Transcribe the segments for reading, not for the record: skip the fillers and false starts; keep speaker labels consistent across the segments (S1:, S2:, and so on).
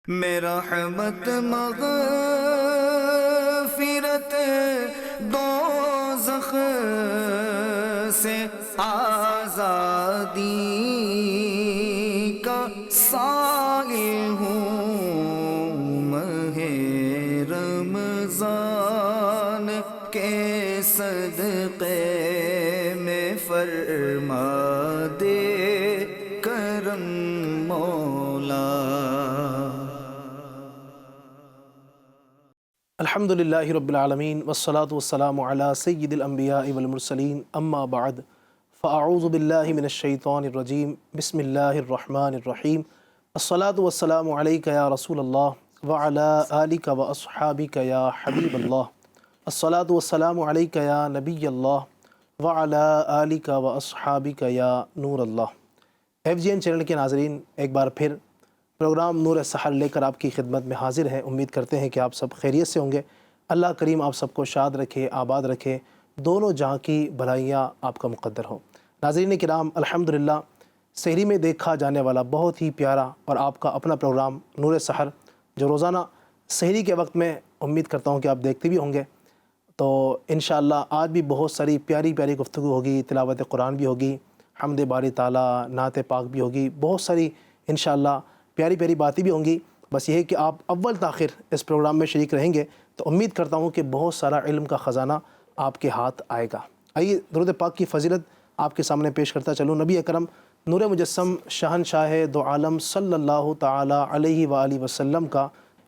S1: میرا رحمت مغفرت دوزخ سے آزادی کا سائل ہوں، ماہ رمضان کے صدقے میں فرما دے کرم مولا۔
S2: الحمد للہ رب العالمین والصلاة والسلام علی سید الانبیاء والمرسلین، اما بعد فاعوذ باللہ من الشیطان الرجیم، بسم اللہ الرحمن الرحیم۔ الصلاة والسلام علیک یا رسول اللہ وعلی آلک واصحابک یا حبیب اللہ۔ الصلاة والسلام علیک یا نبی اللہ وعلی آلک واصحابک یا نور اللہ۔ FGN چینل کے ناظرین، ایک بار پھر پروگرام نور سحر لے کر آپ کی خدمت میں حاضر ہیں۔ امید کرتے ہیں کہ آپ سب خیریت سے ہوں گے۔ اللہ کریم آپ سب کو شاد رکھے، آباد رکھے، دونوں جہاں کی بھلائیاں آپ کا مقدر ہوں۔ ناظرین کرام، الحمدللہ سحری میں دیکھا جانے والا بہت ہی پیارا اور آپ کا اپنا پروگرام نور سحر، جو روزانہ سحری کے وقت میں امید کرتا ہوں کہ آپ دیکھتے بھی ہوں گے، تو انشاءاللہ آج بھی بہت ساری پیاری پیاری گفتگو ہوگی، تلاوت قرآن بھی ہوگی، حمد باری تعالیٰ، نعت پاک بھی ہوگی، بہت ساری انشاءاللہ پیاری پیاری باتیں بھی ہوں گی۔ بس یہ ہے کہ آپ اول تاخیر اس پروگرام میں شریک رہیں گے تو امید کرتا ہوں کہ بہت سارا علم کا خزانہ آپ کے ہاتھ آئے گا۔ آئیے درود پاک کی فضیلت آپ کے سامنے پیش کرتا چلوں۔ نبی اکرم نور مجسم شہنشاہ دو عالم صلی اللہ تعالی علیہ وآلہ وسلم کا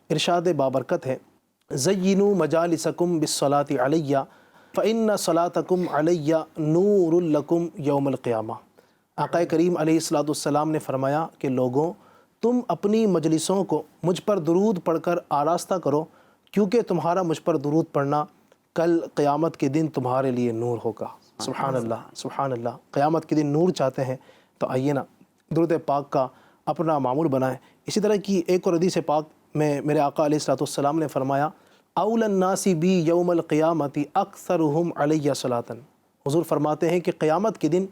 S2: ارشاد بابرکت ہے، زینوا مجالسکم بالصلاۃ علیہ فإن صلاتکم علیہ نور لکم یوم القیامہ۔ آقا کریم علیہ السلام نے فرمایا کہ لوگوں، تم اپنی مجلسوں کو مجھ پر درود پڑھ کر آراستہ کرو، کیونکہ تمہارا مجھ پر درود پڑھنا کل قیامت کے دن تمہارے لیے نور ہوگا۔ سبحان اللہ، سبحان اللہ۔ قیامت کے دن نور چاہتے ہیں تو آئیے نا درود پاک کا اپنا معمول بنائیں۔ اسی طرح کی ایک اور حدیث پاک میں میرے آقا علیہ السلام نے فرمایا، اول الناس بی یوم القیامت اکثرہم علیہ صلاۃ۔ حضور فرماتے ہیں کہ قیامت کے دن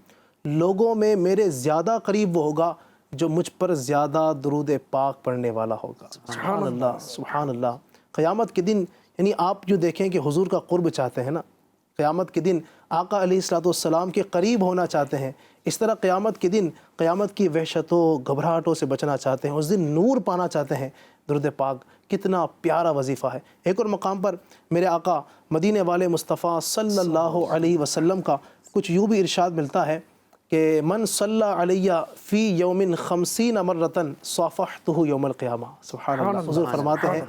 S2: لوگوں میں میرے زیادہ قریب وہ ہوگا جو مجھ پر زیادہ درود پاک پڑھنے والا ہوگا۔ سبحان اللہ، سبحان اللہ۔ قیامت کے دن یعنی آپ جو دیکھیں کہ حضور کا قرب چاہتے ہیں نا، قیامت کے دن آقا علیہ السلام کے قریب ہونا چاہتے ہیں، اس طرح قیامت کے دن قیامت کی وحشتوں گھبراہٹوں سے بچنا چاہتے ہیں، اس دن نور پانا چاہتے ہیں، درود پاک کتنا پیارا وظیفہ ہے۔ ایک اور مقام پر میرے آقا مدینے والے مصطفیٰ صلی اللہ علیہ وسلم کا کچھ یوں بھی ارشاد ملتا ہے کہ من صلی علیہ فی یوم 50 مرتن صافحتہ یوم القیامہ۔ سبحان اللہ۔ حضور فرماتے ہیں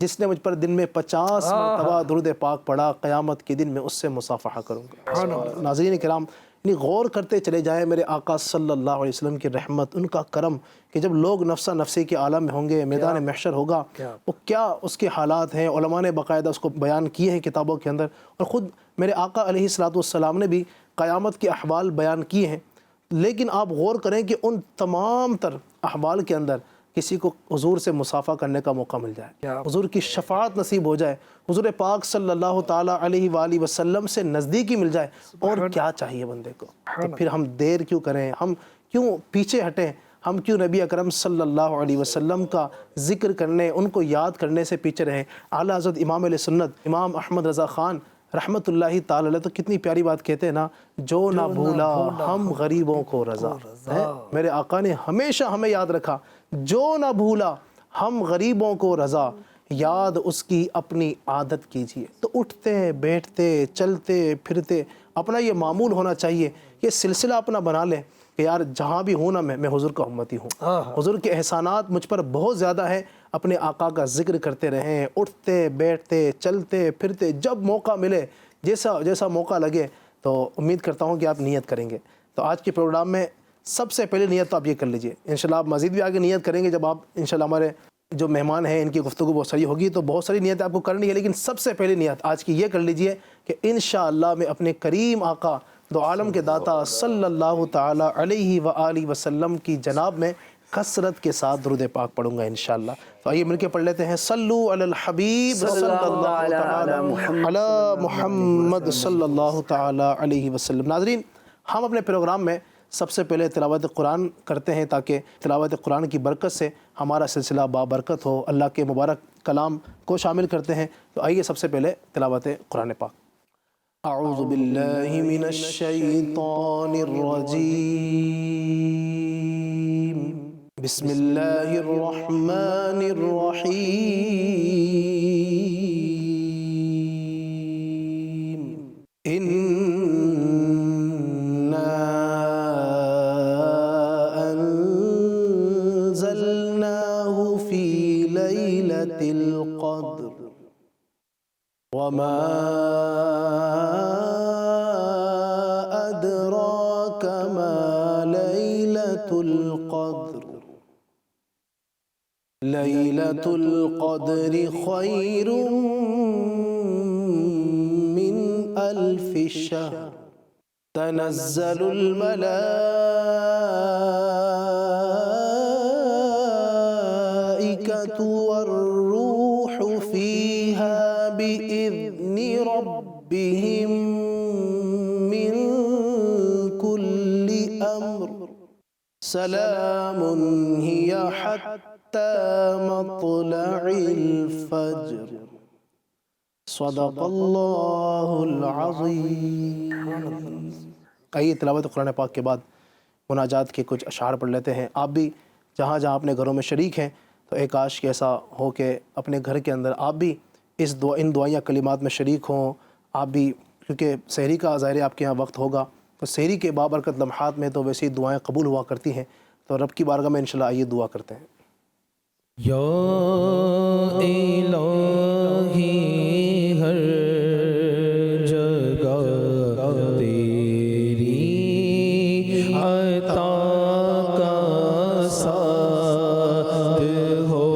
S2: جس نے مجھ پر دن میں 50 مرتبہ درود پاک پڑھا، قیامت کے دن میں اس سے مصافحہ کروں گا۔ ناظرین کرام، یعنی غور کرتے چلے جائیں میرے آقا صلی اللہ علیہ وسلم کی رحمت، ان کا کرم، کہ جب لوگ نفسہ نفسی کے عالم میں ہوں گے، میدان محشر ہوگا، وہ کیا اس کے حالات ہیں۔ علماء نے باقاعدہ اس کو بیان کیے ہیں کتابوں کے اندر، اور خود میرے آقا علیہ السلام نے بھی قیامت کے احوال بیان کیے ہیں۔ لیکن آپ غور کریں کہ ان تمام تر احوال کے اندر کسی کو حضور سے مصافحہ کرنے کا موقع مل جائے، حضور کی شفاعت نصیب ہو جائے، حضور پاک صلی اللہ تعالی علیہ وآلہ وسلم سے نزدیکی مل جائے، اور کیا چاہیے بندے کو؟ تو پھر ہم دیر کیوں کریں، ہم کیوں پیچھے ہٹیں، ہم کیوں نبی اکرم صلی اللہ علیہ وسلم کا ذکر کرنے، ان کو یاد کرنے سے پیچھے رہیں۔ اعلیٰ حضرت امام علیہ سنت امام احمد رضا خان رحمۃ اللہ تعالی علیہ تو کتنی پیاری بات کہتے ہیں نا، جو نہ بھولا ہم غریبوں کو رضا ہے۔ میرے آقا نے ہمیشہ ہمیں یاد رکھا، جو نہ بھولا ہم غریبوں کو رضا، یاد اس کی اپنی عادت کیجیے۔ تو اٹھتے بیٹھتے چلتے پھرتے اپنا یہ معمول ہونا چاہیے، یہ سلسلہ اپنا بنا لیں کہ یار جہاں بھی ہوں نا میں حضور کا امتی ہوں، حضور کے احسانات مجھ پر بہت زیادہ ہیں، اپنے آقا کا ذکر کرتے رہیں، اٹھتے بیٹھتے چلتے پھرتے، جب موقع ملے، جیسا موقع لگے، تو امید کرتا ہوں کہ آپ نیت کریں گے۔ تو آج کے پروگرام میں سب سے پہلے نیت تو آپ یہ کر لیجئے، انشاءاللہ آپ مزید بھی آگے نیت کریں گے جب آپ انشاءاللہ ہمارے جو مہمان ہیں ان کی گفتگو بہت ساری ہوگی، تو بہت ساری نیتیں آپ کو کرنی ہے، لیکن سب سے پہلے نیت آج کی یہ کر لیجئے کہ انشاءاللہ میں اپنے کریم آقا دو عالم کے داتا صلی اللہ تعالی علیہ وآلہ وسلم کی جناب میں کثرت کے ساتھ درود پاک پڑھوں گا انشاءاللہ۔ تو آئیے مل کے پڑھ لیتے ہیں، صلو علی الحبیب صلی اللہ تعالی علی محمد صلی اللہ تعالی علیہ وسلم۔ ناظرین، ہم اپنے پروگرام میں سب سے پہلے تلاوت قرآن کرتے ہیں تاکہ تلاوت قرآن کی برکت سے ہمارا سلسلہ بابرکت ہو، اللہ کے مبارک کلام کو شامل کرتے ہیں۔ تو آئیے سب سے پہلے تلاوت قرآن پاک۔ اعوذ باللہ من الشیطان الرجیم، بسم اللہ الرحمن الرحیم، انا انزلناہ فی لیلۃ القدر وما ادراک ما لیلۃ القدر، لیلۃ القدر خیر من الف شہر، تنزل الملائکۃ والروح فیہا بإذن ربهم من كل أمر، سلام هي حتى مطلع الفجر، صدق اللہ العظیم۔ آئیے تلاوت قرآن پاک کے بعد مناجات کے کچھ اشعار پڑھ لیتے ہیں۔ آپ بھی جہاں جہاں اپنے گھروں میں شریک ہیں تو ایک کاش کہ ایسا ہو کہ اپنے گھر کے اندر آپ بھی ان دعائیہ کلمات میں شریک ہوں۔ آپ بھی، کیونکہ سحری کا ظاہر آپ کے یہاں وقت ہوگا، تو سحری کے بابرکت لمحات میں تو ویسی دعائیں قبول ہوا کرتی ہیں، تو رب کی بارگاہ میں انشاءاللہ آئیے دعا کرتے ہیں۔
S3: یا الہی ہر جگہ تیری عطا کا ساتھ ہو،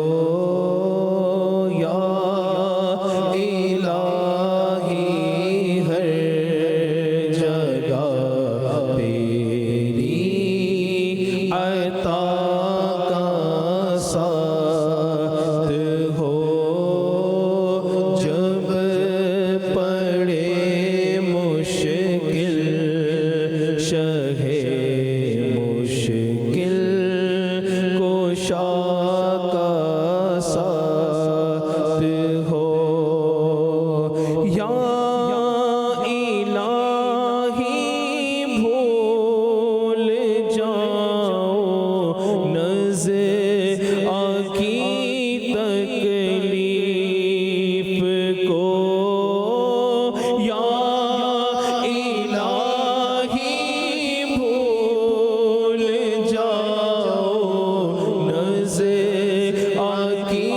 S3: یا الہی ہر جگہ تیری عطا کا ساتھ ہو، جب پڑے مشکل شہ مشکل کوشا کا ساتھ ہو، یا الہی بھول جاؤ نظر آنکھی تکلیف کو، یا الہی بھول جاؤ نظر آنکھی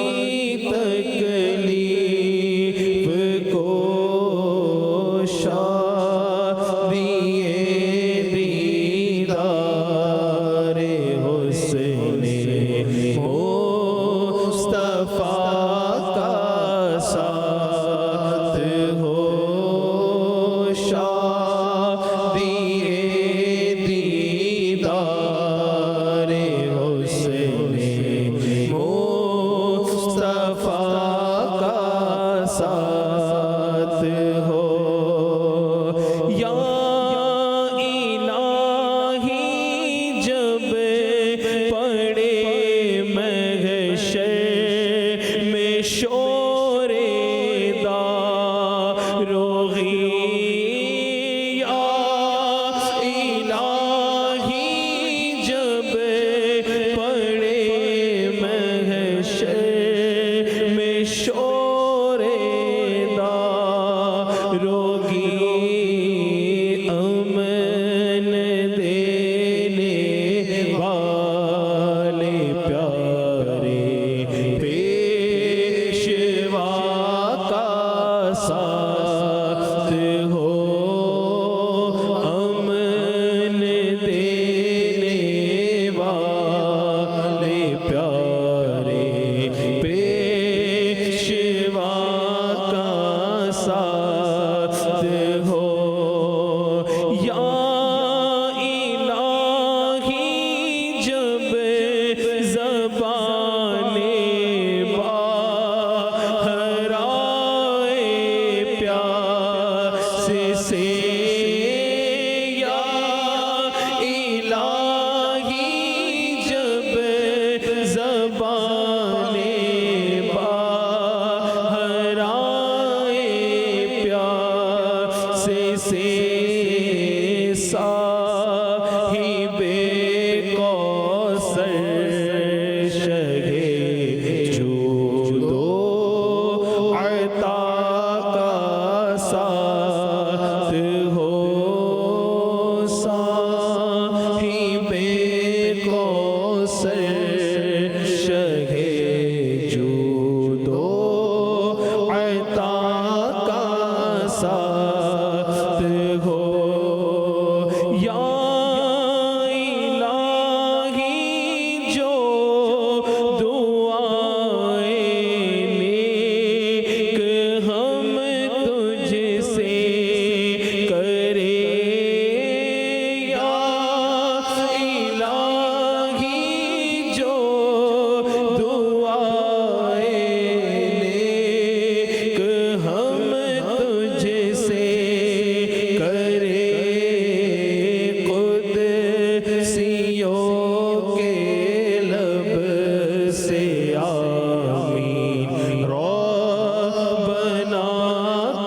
S3: آمین ربنا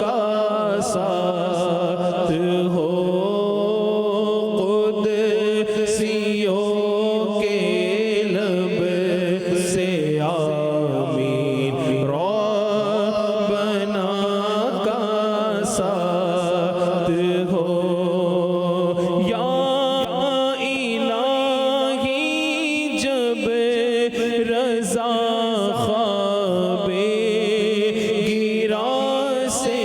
S3: کا ساتھ ہو قدسیوں کے لب سے آمین ربنا کا ساتھ ہو یا الہی جب رضا خواب گرا سے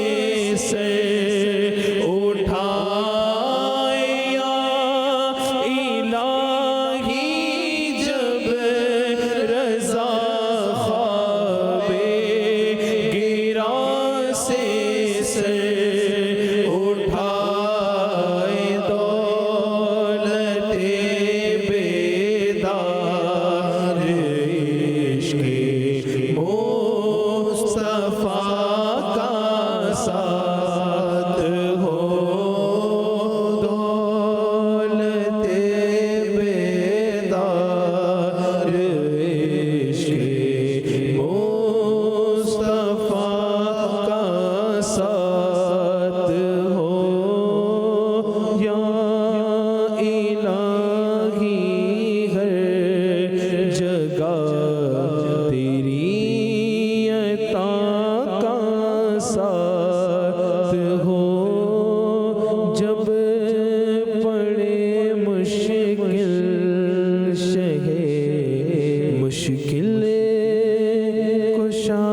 S3: اٹھائے یا الہی جب رضا خواب گرا سے اٹھائے دولت بیدار عشق مصطفیٰ کا ساتھ ہو دولت بیدار عشق مصطفیٰ کا ساتھ ہو یا الہی ہر جگہ تیری عطا کا ساتھ ہو جب پڑے مشکل شہ مشکل کشا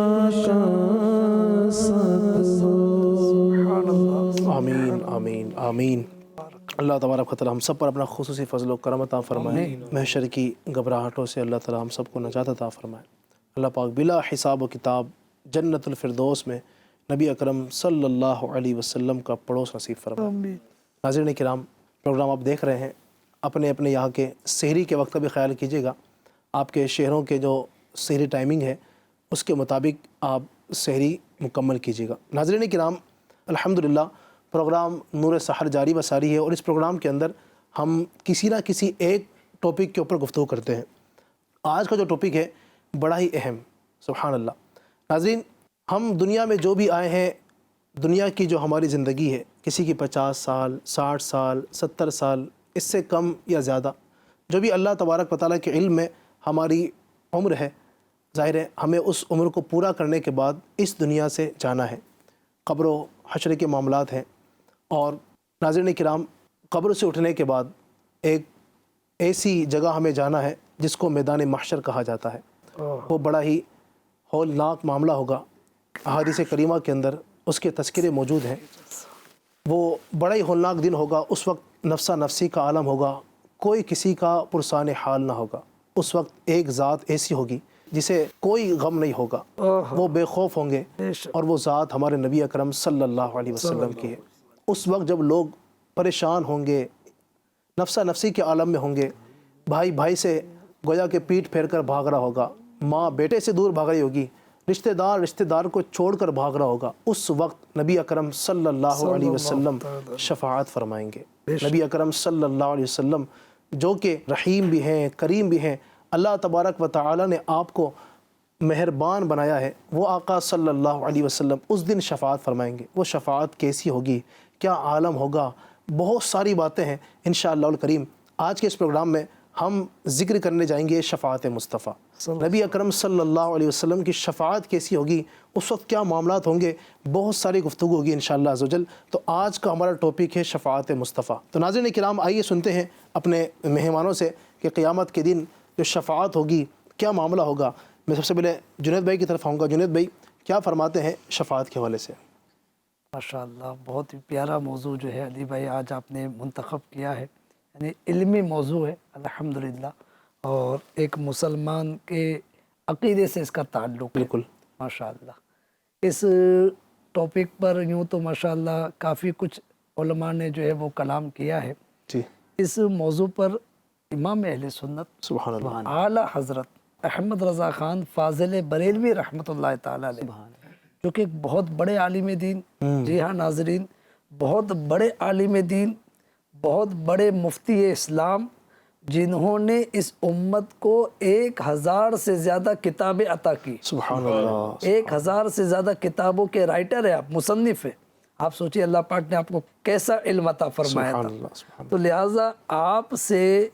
S3: کا ساتھ ہو
S2: آمین آمین آمین۔ اللہ تبارک و تعالی ہم سب پر اپنا خصوصی فضل و کرم عطا فرمائے، محشر کی گھبراہٹوں سے اللہ تعالی ہم سب کو نجات عطا فرمائے۔ اللہ پاک بلا حساب و کتاب جنت الفردوس میں نبی اکرم صلی اللہ علیہ وسلم کا پڑوس نصیب فرمائے۔ ناظرین کرام، پروگرام آپ دیکھ رہے ہیں، اپنے اپنے یہاں کے سحری کے وقت کا بھی خیال کیجیے گا۔ آپ کے شہروں کے جو سحری ٹائمنگ ہے اس کے مطابق آپ سحری مکمل کیجیے گا۔ ناظرین کرام، الحمدللہ پروگرام نور سحر جاری و ساری ہے، اور اس پروگرام کے اندر ہم کسی نہ کسی ایک ٹاپک کے اوپر گفتگو کرتے ہیں۔ آج کا جو ٹاپک ہے بڑا ہی اہم، سبحان اللہ۔ ناظرین، ہم دنیا میں جو بھی آئے ہیں، دنیا کی جو ہماری زندگی ہے، کسی کی 50 سال، 60 سال، 70 سال، اس سے کم یا زیادہ، جو بھی اللہ تبارک و تعالیٰ کے علم میں ہماری عمر ہے، ظاہر ہے ہمیں اس عمر کو پورا کرنے کے بعد اس دنیا سے جانا ہے۔ قبر و حشر کے معاملات ہیں، اور ناظرین کرام، قبر سے اٹھنے کے بعد ایک ایسی جگہ ہمیں جانا ہے جس کو میدان محشر کہا جاتا ہے۔ وہ بڑا ہی ہولناک معاملہ ہوگا، احادیث کریمہ کے اندر اس کے تذکرے موجود ہیں۔ وہ بڑا ہی ہولناک دن ہوگا، اس وقت نفسا نفسی کا عالم ہوگا، کوئی کسی کا پرسان حال نہ ہوگا۔ اس وقت ایک ذات ایسی ہوگی جسے کوئی غم نہیں ہوگا، وہ بے خوف ہوں گے، اور وہ ذات ہمارے نبی اکرم صلی اللہ علیہ وسلم کی ہے۔ اس وقت جب لوگ پریشان ہوں گے، نفسا نفسی کے عالم میں ہوں گے، بھائی بھائی سے گویا کہ پیٹھ پھیر کر بھاگ رہا ہوگا، ماں بیٹے سے دور بھاگ رہی ہوگی، رشتہ دار کو چھوڑ کر بھاگ رہا ہوگا، اس وقت نبی اکرم صلی اللہ علیہ وسلم شفاعت فرمائیں گے۔ نبی اکرم صلی اللہ علیہ وسلم جو کہ رحیم بھی ہیں، کریم بھی ہیں، اللہ تبارک و تعالی نے آپ کو مہربان بنایا ہے، وہ آقا صلی اللہ علیہ وسلم اس دن شفاعت فرمائیں گے۔ وہ شفاعت کیسی ہوگی، کیا عالم ہوگا، بہت ساری باتیں ہیں انشاءاللہ الکریم۔ آج کے اس پروگرام میں ہم ذکر کرنے جائیں گے شفاعت مصطفیٰ، نبی اکرم صلی اللہ علیہ وسلم کی شفاعت کیسی ہوگی، اس وقت کیا معاملات ہوں گے، بہت ساری گفتگو ہوگی انشاءاللہ عز و جل۔ تو آج کا ہمارا ٹاپک ہے شفاعت مصطفیٰ۔ تو ناظرین کرام، آئیے سنتے ہیں اپنے مہمانوں سے کہ قیامت کے دن جو شفاعت ہوگی کیا معاملہ ہوگا۔ میں سب سے پہلے جنید بھائی کی طرف آؤں گا۔ جنید بھائی کیا فرماتے ہیں شفاعت کے حوالے سے؟
S4: ماشاءاللہ، بہت ہی پیارا موضوع جو ہے علی بھائی آج آپ نے منتخب کیا ہے، یعنی علمی موضوع ہے الحمدللہ، اور ایک مسلمان کے عقیدے سے اس کا تعلق ہے۔
S2: بالکل
S4: ماشاءاللہ، اس ٹاپک پر یوں تو ماشاءاللہ کافی کچھ علماء نے جو ہے وہ کلام کیا ہے۔
S2: جی،
S4: اس موضوع پر امام اہل سنت
S2: سبحان اللہ،
S4: اعلیٰ حضرت احمد رضا خان فاضل بریلوی رحمۃ اللہ تعالی علیہ، جو کہ ایک بہت بڑے عالم دین، جی ہاں ناظرین، بہت بڑے عالم دین، بہت بڑے مفتی اسلام، جنہوں نے اس امت کو 1000 سے زیادہ کتابیں عطا کی.
S2: سبحان اللہ.
S4: 1000 سے زیادہ کتابوں کے رائٹر ہیں آپ، مصنف ہیں. آپ سوچئے اللہ پاک نے آپ کو کیسا علم عطا فرمایا
S2: سبحان
S4: تھا.
S2: اللہ. سبحان
S4: تو لہٰذا آپ سے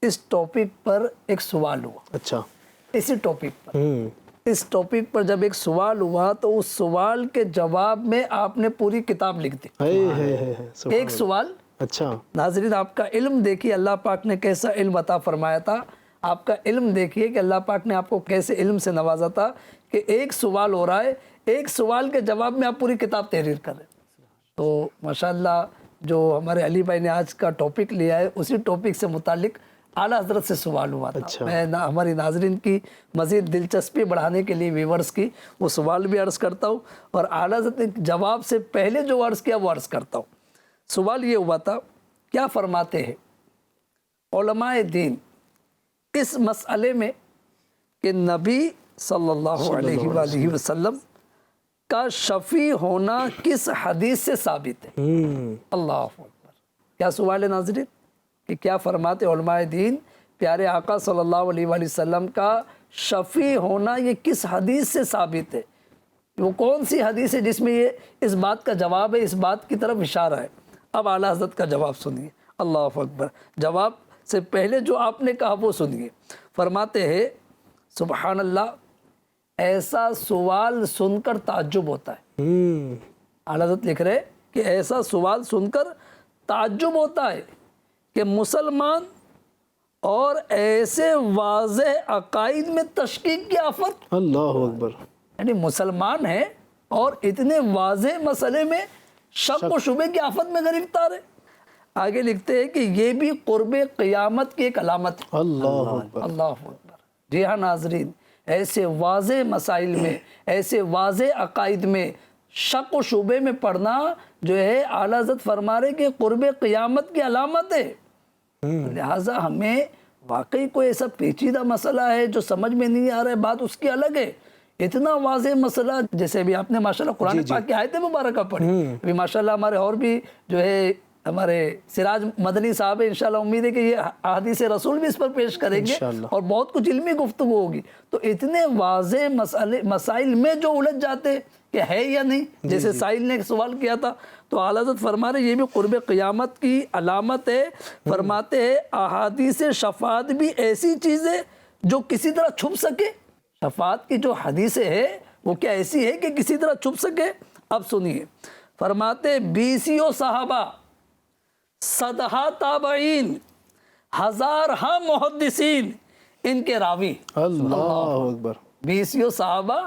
S4: اس ٹاپک پر ایک سوال ہوا.
S2: اچھا.
S4: اسی ٹاپک پر اس ٹاپک پر جب ایک سوال ہوا تو اس سوال کے جواب میں آپ نے پوری کتاب لکھ دی. ایک سوال.
S2: اچھا.
S4: ناظرین آپ کا علم دیکھیے اللہ پاک نے کیسا علم عطا فرمایا تھا. آپ کا علم دیکھیے کہ اللہ پاک نے آپ کو کیسے علم سے نوازا تھا کہ ایک سوال ہو رہا ہے، ایک سوال کے جواب میں آپ پوری کتاب تحریر کر رہے ہیں. تو ماشاءاللہ جو ہمارے علی بھائی نے آج کا ٹاپک لیا ہے اسی ٹاپک سے متعلق اعلیٰ حضرت سے سوال ہوا تھا.
S2: اچھا.
S4: میں ہماری ناظرین کی مزید دلچسپی بڑھانے کے لیے ویورز کی وہ سوال بھی عرض کرتا ہوں اور اعلیٰ حضرت نے جواب سے پہلے جو عرض کیا وہ عرض کرتا ہوں. سوال یہ ہوا تھا، کیا فرماتے ہیں علماء دین اس مسئلے میں کہ نبی صلی اللہ علیہ وآلہ وسلم کا شفیع ہونا کس حدیث سے ثابت ہے؟ اللہ اکبر. کیا سوال ہے ناظرین کہ کیا فرماتے علماء دین پیارے آقا صلی اللہ علیہ وآلہ وسلم کا شفیع ہونا یہ کس حدیث سے ثابت ہے؟ وہ کون سی حدیث ہے جس میں یہ اس بات کا جواب ہے، اس بات کی طرف اشارہ ہے؟ اب اعلیٰ حضرت کا جواب سنیے. اللہ اکبر. جواب سے پہلے جو آپ نے کہا وہ سنیے. فرماتے ہیں سبحان اللہ، ایسا سوال سن کر تعجب ہوتا ہے. اعلیٰ حضرت لکھ رہے کہ ایسا سوال سن کر تعجب ہوتا ہے کہ مسلمان اور ایسے واضح عقائد میں تشکیک کی آفت.
S2: اللہ اکبر.
S4: یعنی مسلمان ہیں اور اتنے واضح مسئلے میں شک و شبے کی آفت میں گرفتار ہے. آگے لکھتے ہیں کہ یہ بھی قرب قیامت کی ایک علامت ہے.
S2: اللہ اکبر.
S4: اللہ اکبر. جی ہاں ناظرین، ایسے واضح مسائل میں، ایسے واضح عقائد میں شک و شبے میں پڑھنا جو ہے اعلیٰ حضرت فرما رہے کہ قرب قیامت کی علامت ہے. لہٰذا ہمیں واقعی کوئی ایسا پیچیدہ مسئلہ ہے جو سمجھ میں نہیں آ رہا ہے، بات اس کی الگ ہے. اتنا واضح مسئلہ جیسے بھی آپ نے ماشاءاللہ قرآن پاک کی آیت مبارکہ پڑھی، ابھی ماشاءاللہ ہمارے اور بھی جو ہے ہمارے سراج مدنی صاحب انشاءاللہ امید ہے کہ یہ احادیث رسول بھی اس پر پیش کریں گے اور بہت کچھ علمی گفتگو ہوگی. تو اتنے واضح مسائل میں جو الجھ جاتے کہ ہے یا نہیں، جیسے سائل نے سوال کیا تھا، تو اعلیٰ حضرت فرما رہے یہ بھی قرب قیامت کی علامت ہے. فرماتے ہیں احادیث شفاعت بھی ایسی چیز ہے جو کسی طرح چھپ سکے. شفاعت کی جو حدیثیں ہے وہ کیا ایسی ہے کہ کسی طرح چھپ سکے؟ اب سنیے. فرماتے 20 صحابہ، 100 تابعین، 1000 محدثین ان کے راوی.
S2: اللہ اکبر.
S4: 20 صحابہ،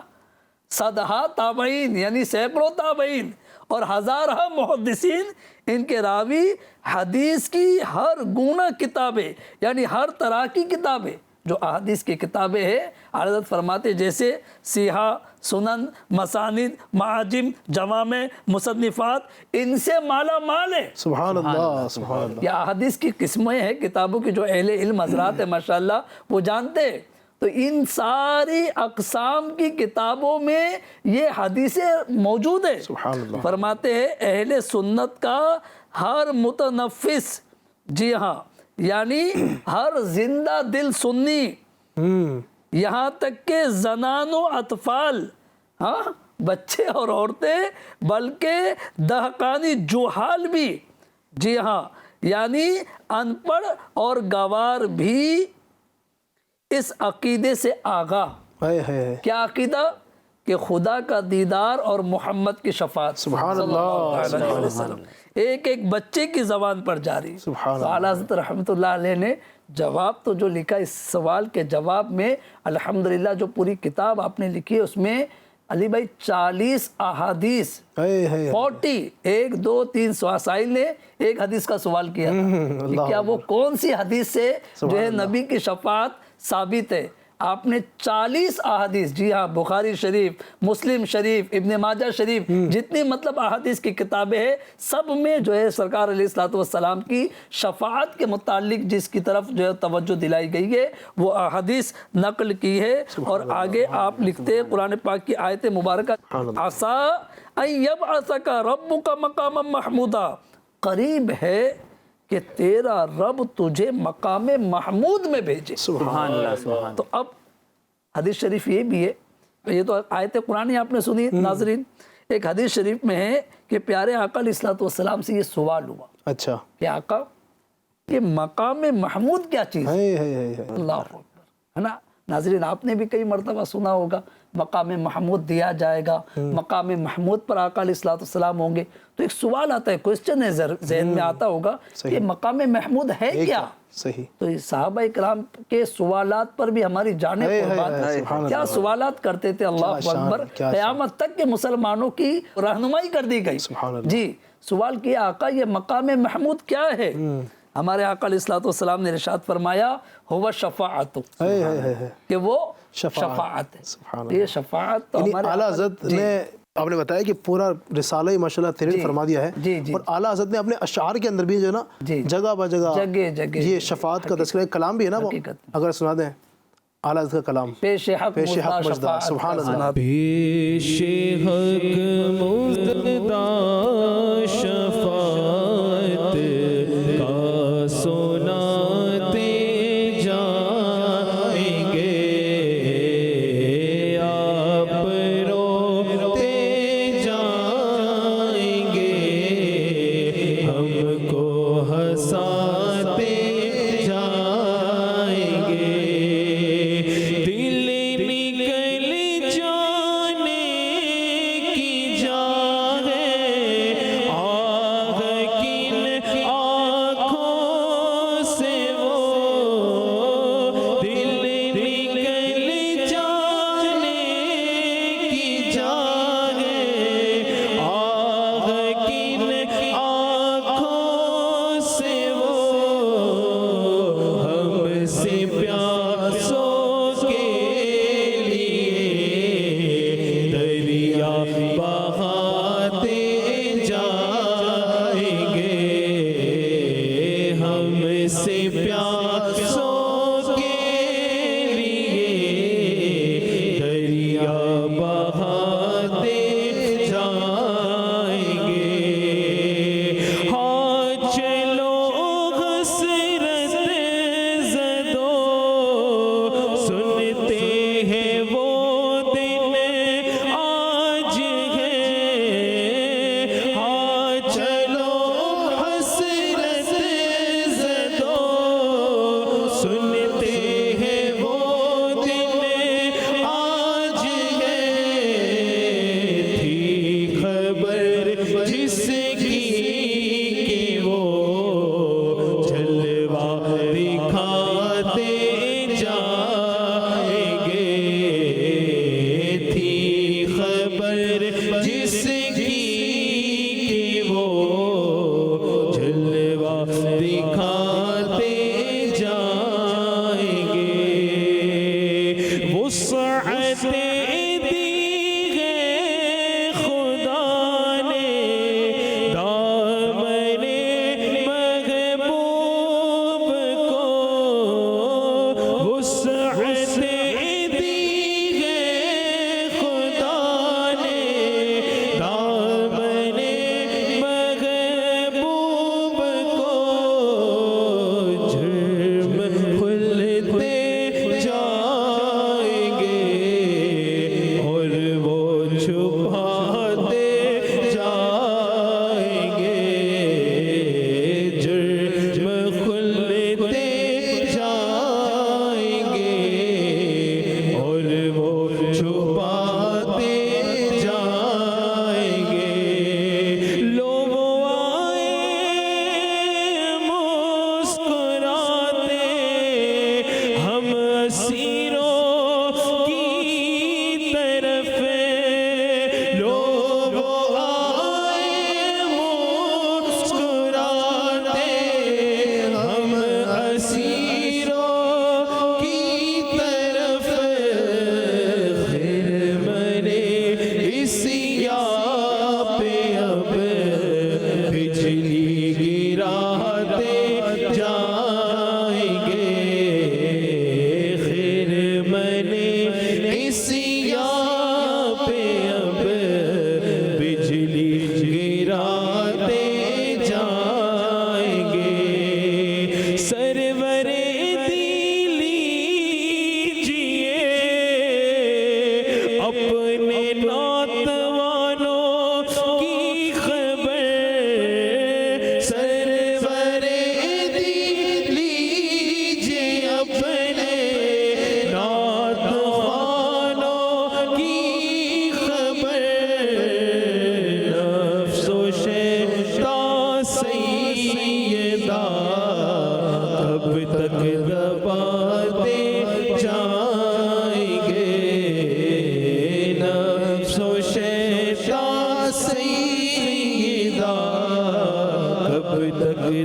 S4: 100 تابعین یعنی سینکڑوں تابعین اور 1000 محدثین ان کے راوی. حدیث کی ہر گونہ کتابیں یعنی ہر طرح کی کتابیں جو احادیث کی کتابیں ہیں حضرت فرماتے جیسے سیحہ، سنن، مسانید، معاجم، جوامع، مصنفات ان سے مالا مال ہے.
S2: سبحان اللہ. سبحان اللہ.
S4: یہ احادیث کی قسمیں ہیں کتابوں کی جو اہل علم حضرات ہیں ماشاءاللہ وہ جانتے ہیں. تو ان ساری اقسام کی کتابوں میں یہ حدیثیں موجود ہیں.
S2: سبحان اللہ.
S4: فرماتے ہیں اہل سنت کا ہر متنفس، جی ہاں یعنی ہر زندہ دل سنی، یہاں تک کہ زنان و اطفال، ہاں بچے اور عورتیں، بلکہ دہقانی جوہال بھی، جی ہاں یعنی ان پڑھ اور گوار بھی اس عقیدے سے آگاہ. کیا عقیدہ؟ کہ خدا کا دیدار اور محمد کی شفاعت.
S2: سبحان اللہ.
S4: ایک ایک بچے کی زبان پر جاری. اعلیٰ حضرت رحمۃ اللہ علیہ نے جواب تو جو لکھا اس سوال کے جواب میں الحمدللہ جو پوری کتاب آپ نے لکھی ہے اس میں علی بھائی 40 احادیث 40 1 2 3 سائل نے ایک حدیث کا سوال کیا تھا کہ کیا وہ کون سی حدیث سے جو ہے نبی کی شفاعت ثابت ہے. آپ نے 40 احادیث، جی ہاں بخاری شریف، مسلم شریف، ابن ماجہ شریف، جتنی مطلب احادیث کی کتابیں ہیں سب میں جو ہے سرکار علیہ الصلوۃ والسلام کی شفاعت کے متعلق جس کی طرف جو ہے توجہ دلائی گئی ہے وہ احادیث نقل کی ہے. اور آگے آپ لکھتے ہیں قرآن پاک کی آیت مبارکہ عَسَىٰ أَن يَبْعَثَكَ رَبُّكَ مَقَامًا مَحْمُودًا، قریب ہے کہ تیرا رب تجھے مقام محمود میں بھیجے.
S5: سبحان اللہ سبحان.
S4: تو اب حدیث شریف یہ بھی ہے, یہ تو آیت قرآن آپ نے سنی ناظرین, ایک حدیث شریف میں ہے کہ پیارے آقا علیہ الصلوۃ والسلام سے یہ سوال ہوا
S2: اچھا
S4: کہ آقا یہ مقام محمود کیا چیز ہے؟
S2: ہے
S4: اللہ اکبر, ہے نا ناظرین, آپ نے بھی کئی مرتبہ سنا ہوگا مقام محمود دیا جائے گا, مقام محمود پر آقا علیہ الصلوۃ والسلام ہوں گے. تو ایک سوال آتا ہے, کوسچن ہے ذہن میں آتا ہوگا کہ مقام محمود ہے کیا؟
S2: صحیح.
S4: تو یہ صحابہ کرام کے سوالات پر بھی ہماری جانیں قربان, کیا سوالات کرتے تھے, اللہ اکبر, قیامت تک کے مسلمانوں کی رہنمائی کر دی گئی. جی سوال کیا آقا یہ مقام محمود کیا ہے؟ ہمارے آقا علیہ الصلوۃ والسلام نے ارشاد فرمایا ہوا شفاعت, کہ وہ شفاعت ہے. یہ شفاعت تو ہمارے
S2: اعلیٰ حضرت نے, آپ نے بتایا کہ پورا رسالہ ہی ماشاءاللہ تحریر فرما دیا ہے, اور اعلیٰ حضرت نے اپنے اشعار کے اندر بھی جو ہے نا جگہ بہ جگہ یہ شفاعت کا تذکرہ, کلام بھی ہے نا, وہ اگر سنا دیں اعلیٰ حضرت کا کلام,
S4: پیش حق
S2: مجدہ. سبحان اللہ.
S3: پیش حق مجدہ شفاعت کا سناتے جائیں گے, آپ روتے جائیں گے, ہم کو ہنساتے جائیں گے, دل نکل جانے کی جا ہے, آہ کن آنکھوں سے وہ, دل نکل جانے کی جا ہے, آہ کن آنکھوں سے وہ, ہم سے پیاسوں کے لیے دریا بہاتے جائیں گے, ہم سے پیاسوں کے لیے دریا بہاتے جائیں گے. ہاں چلو حسرت زدو, سنتے ہیں وہ دن آج ہے, ہاں چلو حسرت زدو, سنتے ہیں وہ دن آج ہے, تھی خبر جس کی کہ وہ جلوہ دکھاتے جائیں گے, تھی خبر جس کی کہ وہ جلوہ دکھاتے جائیں گے. وسعت دی ہے خدا نے دامن محبوب کو, وسعت دی ہے خدا نے دامن محبوب کو, جرم کھلتے جائیں گے اور وہ چھپاتے جائیں گے, جرم کھلتے جائیں گے اور وہ چھپاتے جائیں گے. لوگ آئے مسکراتے, ہم اسیروں کی طرف, لوگ آئے مسکراتے, ہم اسیروں کی طرف, خیر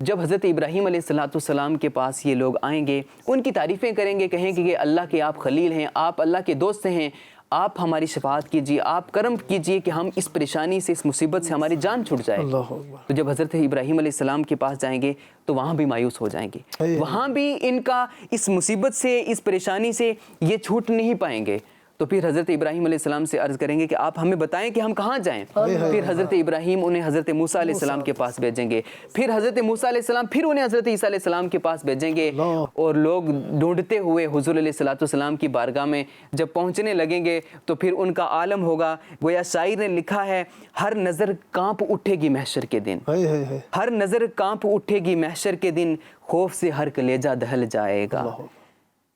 S5: جب حضرت ابراہیم علیہ السلام کے پاس یہ لوگ آئیں گے، ان کی تعریفیں کریں گے، کہیں گے کہ اللہ کے آپ خلیل ہیں، آپ اللہ کے دوست ہیں، آپ ہماری شفاعت کیجیے، آپ کرم کیجیے کہ ہم اس پریشانی سے، اس مصیبت سے ہماری جان چھٹ جائے۔ تو جب حضرت ابراہیم علیہ السلام کے پاس جائیں گے تو وہاں بھی مایوس ہو جائیں گے، وہاں بھی ان کا اس مصیبت سے، اس پریشانی سے یہ چھوٹ نہیں پائیں گے۔ تو پھر حضرت ابراہیم علیہ السلام سے عرض کریں گے کہ آپ ہمیں بتائیں کہ ہم کہاں جائیں۔ پھر حضرت ابراہیم انہیں حضرت موسیٰ علیہ السلام کے پاس بھیجیں گے، پھر حضرت موسیٰ علیہ السلام پھر انہیں حضرت عیسیٰ علیہ السلام کے پاس بھیجیں گے، اور لوگ ڈھونڈتے ہوئے حضور علیہ السلام کی بارگاہ میں جب پہنچنے لگیں گے تو پھر ان کا عالم ہوگا، گویا شاعر نے لکھا ہے، ہر نظر کانپ اٹھے گی محشر کے دن، ہر نظر کانپ اٹھے گی محشر کے دن، خوف سے ہر کلیجہ دہل جائے گا،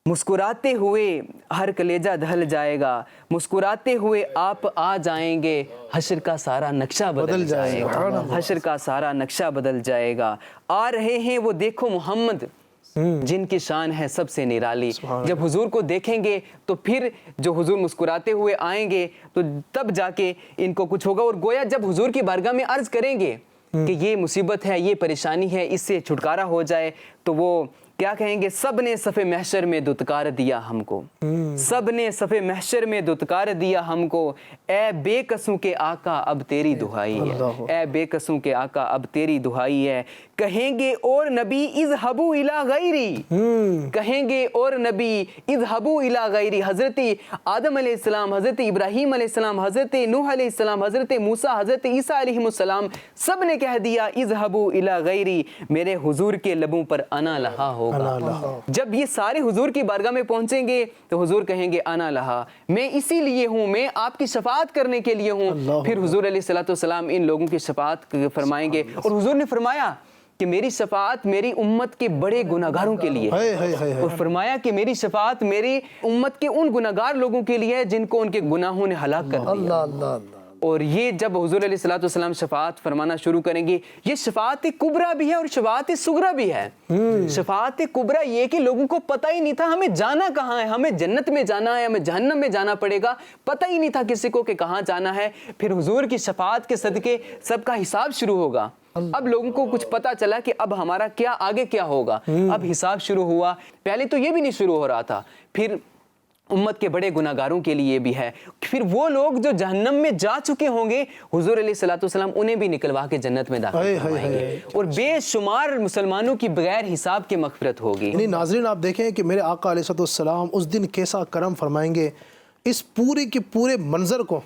S5: مسکراتے ہوئے ہر کلیجہ دہل جائے گا، مسکراتے ہوئے آپ آ جائیں گے، حشر کا سارا نقشہ بدل جائے گا، حشر کا سارا نقشہ بدل جائے گا، آ رہے ہیں وہ دیکھو محمد جن کی شان ہے سب سے نرالی۔ جب حضور کو دیکھیں گے تو پھر جو حضور مسکراتے ہوئے آئیں گے تو تب جا کے ان کو کچھ ہوگا، اور گویا جب حضور کی بارگاہ میں عرض کریں گے کہ یہ مصیبت ہے، یہ پریشانی ہے، اس سے چھٹکارا ہو جائے، تو وہ کیا کہیں گے؟ سب نے صف محشر میں دتکار دیا ہم کو، سب نے صف محشر میں دتکار دیا ہم کو، اے بے قصوں کے آقا اب تیری دہائی ہے، اے بے قصوں کے آقا اب تیری دہائی ہے، کہیں گے اور نبی اذهبوا الی غیری، کہیں گے اور نبی اذهبوا الی غیری، حضرت آدم علیہ السلام، حضرت ابراہیم علیہ السلام، حضرت نوح علیہ السلام، حضرت موسیٰ، حضرت عیسیٰ علیہ السلام، سب نے کہہ دیا اذهبوا الی غیری، میرے حضور کے لبوں پر انا لہا ہوگا۔ جب یہ سارے حضور کی بارگاہ میں پہنچیں گے تو حضور کہیں گے انا لہا، میں اسی لیے ہوں، میں آپ کی شفاعت کرنے کے لیے ہوں۔ پھر حضور علیہ السلام ان لوگوں کی شفاعت فرمائیں گے، اور حضور نے فرمایا کہ میری شفاعت میری امت کے بڑے گناہگاروں کے لیے، اور فرمایا کہ میری شفاعت میری امت کے ان گناہگار لوگوں کے لیے ہے جن کو ان کے گناہوں نے ہلاک کر دیا۔ اور یہ جب حضور علیہ السلام شفاعت فرمانا شروع کریں گے، یہ شفاعت کبریٰ بھی ہے اور شفاعت صغریٰ بھی ہے۔ شفاعت کبریٰ یہ کہ لوگوں کو پتہ ہی نہیں تھا ہمیں جانا کہاں ہے، ہمیں جنت میں جانا ہے، ہمیں جہنم میں جانا پڑے گا، پتہ ہی نہیں تھا کسی کو کہ کہاں جانا ہے۔ پھر حضور کی شفاعت کے صدقے سب کا حساب شروع ہوگا، اب لوگوں کو کچھ پتا چلا کہ اب ہمارا کیا آگے کیا ہوگا، اب حساب شروع ہوا۔ پہلے تو یہ بھی نہیں شروع ہو رہا تھا، پھر امت کے بڑے گناہگاروں کے لیے بھی ہے، پھر وہ لوگ جو جہنم میں جا چکے ہوں گے حضور علیہ السلام انہیں بھی نکلوا کے جنت میں داخل فرمائیں گے، اور بے شمار مسلمانوں کی بغیر حساب کے مغفرت ہوگی۔
S2: یعنی ناظرین آپ دیکھیں کہ میرے آقا علیہ السلام اس دن کیسا کرم فرمائیں گے، اس پورے کے پورے منظر کو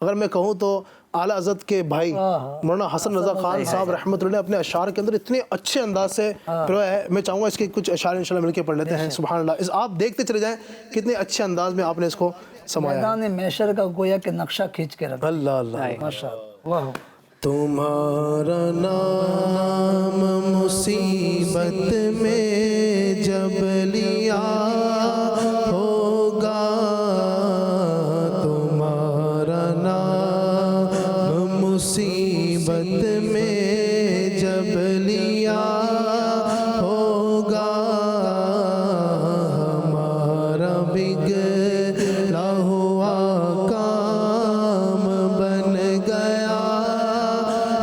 S2: اگر میں کہوں تو اعلیٰ حضرت کے بھائی مولانا حسن رضا خان صاحب رحمۃ اللہ اپنے اشعار کے اندر اتنے اچھے انداز سے پرویا ہے، میں چاہوں گا اس کے کچھ اشعار انشاءاللہ مل کے پڑھ لیتے ہیں۔ سبحان اللہ، آپ دیکھتے چلے جائیں کتنے اچھے انداز میں آپ نے اس کو سمایا ہے۔
S4: میدان محشر کا گویا کہ نقشہ کھینچ کے رکھا۔
S2: اللہ اللہ،
S4: ماشاءاللہ، واہ۔
S3: تمہارا نام مصیبت میں جب لیا ہوگا، تمہارا نام مصیبت میں جب لیا ہوگا، ہمارا بگڑا ہوا کام بن گیا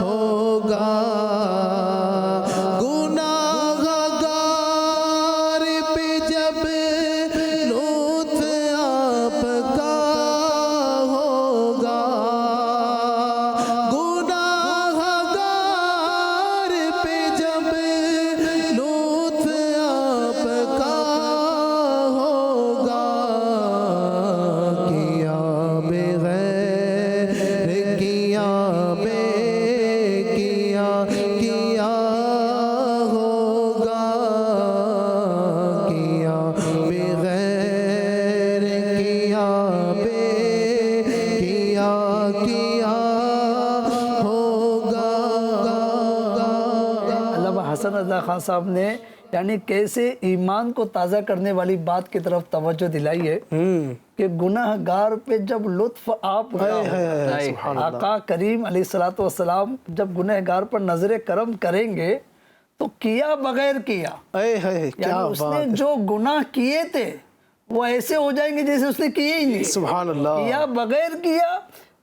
S3: ہوگا، گناہ گار پہ جب لطف آپ کا ہوگا، گناہ گار پہ جب لطف آپ کا ہوگا، کیا بغیر کیا ہوگا، کیا بغیر کیا ہوگا۔
S4: علامہ حسن رضا خان صاحب نے یعنی کیسے ایمان کو تازہ کرنے والی بات کی طرف توجہ دلائی ہے کہ گناہ گار پہ جب لطف آپ کا، آقا کریم علیہ السلام جب گناہ گار پر نظر کرم کریں گے تو کیا بغیر کیا، یعنی اس نے جو گناہ کیے تھے وہ ایسے ہو جائیں گے جیسے اس نے کیے ہی نہیں،
S2: سبحان اللہ،
S4: کیا بغیر کیا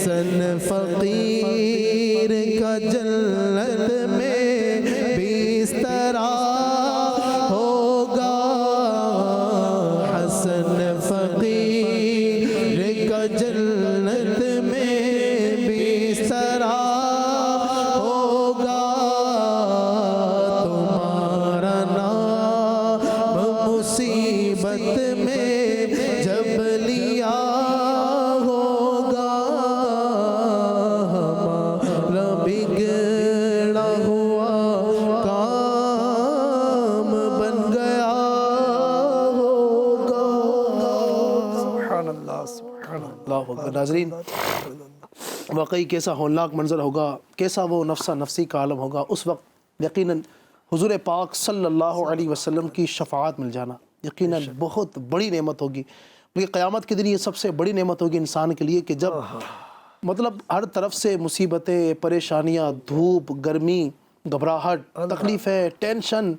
S3: حسن فقیر کا جنت میں بسترا ہوگا، حسن فقیر کا جنت میں بسترا ہوگا، تمہارا نام مصیبت میں جب لیا ہوگا، ہمارا بگڑا ہوا کام بن گیا ہوگا۔
S4: سبحان اللہ، سبحان اللہ۔
S2: اللہ اکبر۔ ناظرین، واقعی کیسا ہولناک منظر ہوگا، کیسا وہ نفسا نفسی کا عالم ہوگا۔ اس وقت یقیناً حضور پاک صلی اللہ علیہ وسلم کی شفاعت مل جانا یقیناً بہت بڑی نعمت ہوگی، بلکہ قیامت کے دن یہ سب سے بڑی نعمت ہوگی انسان کے لیے کہ جب مطلب ہر طرف سے مصیبتیں، پریشانیاں، دھوپ، گرمی، گھبراہٹ، تکلیفیں، ٹینشن،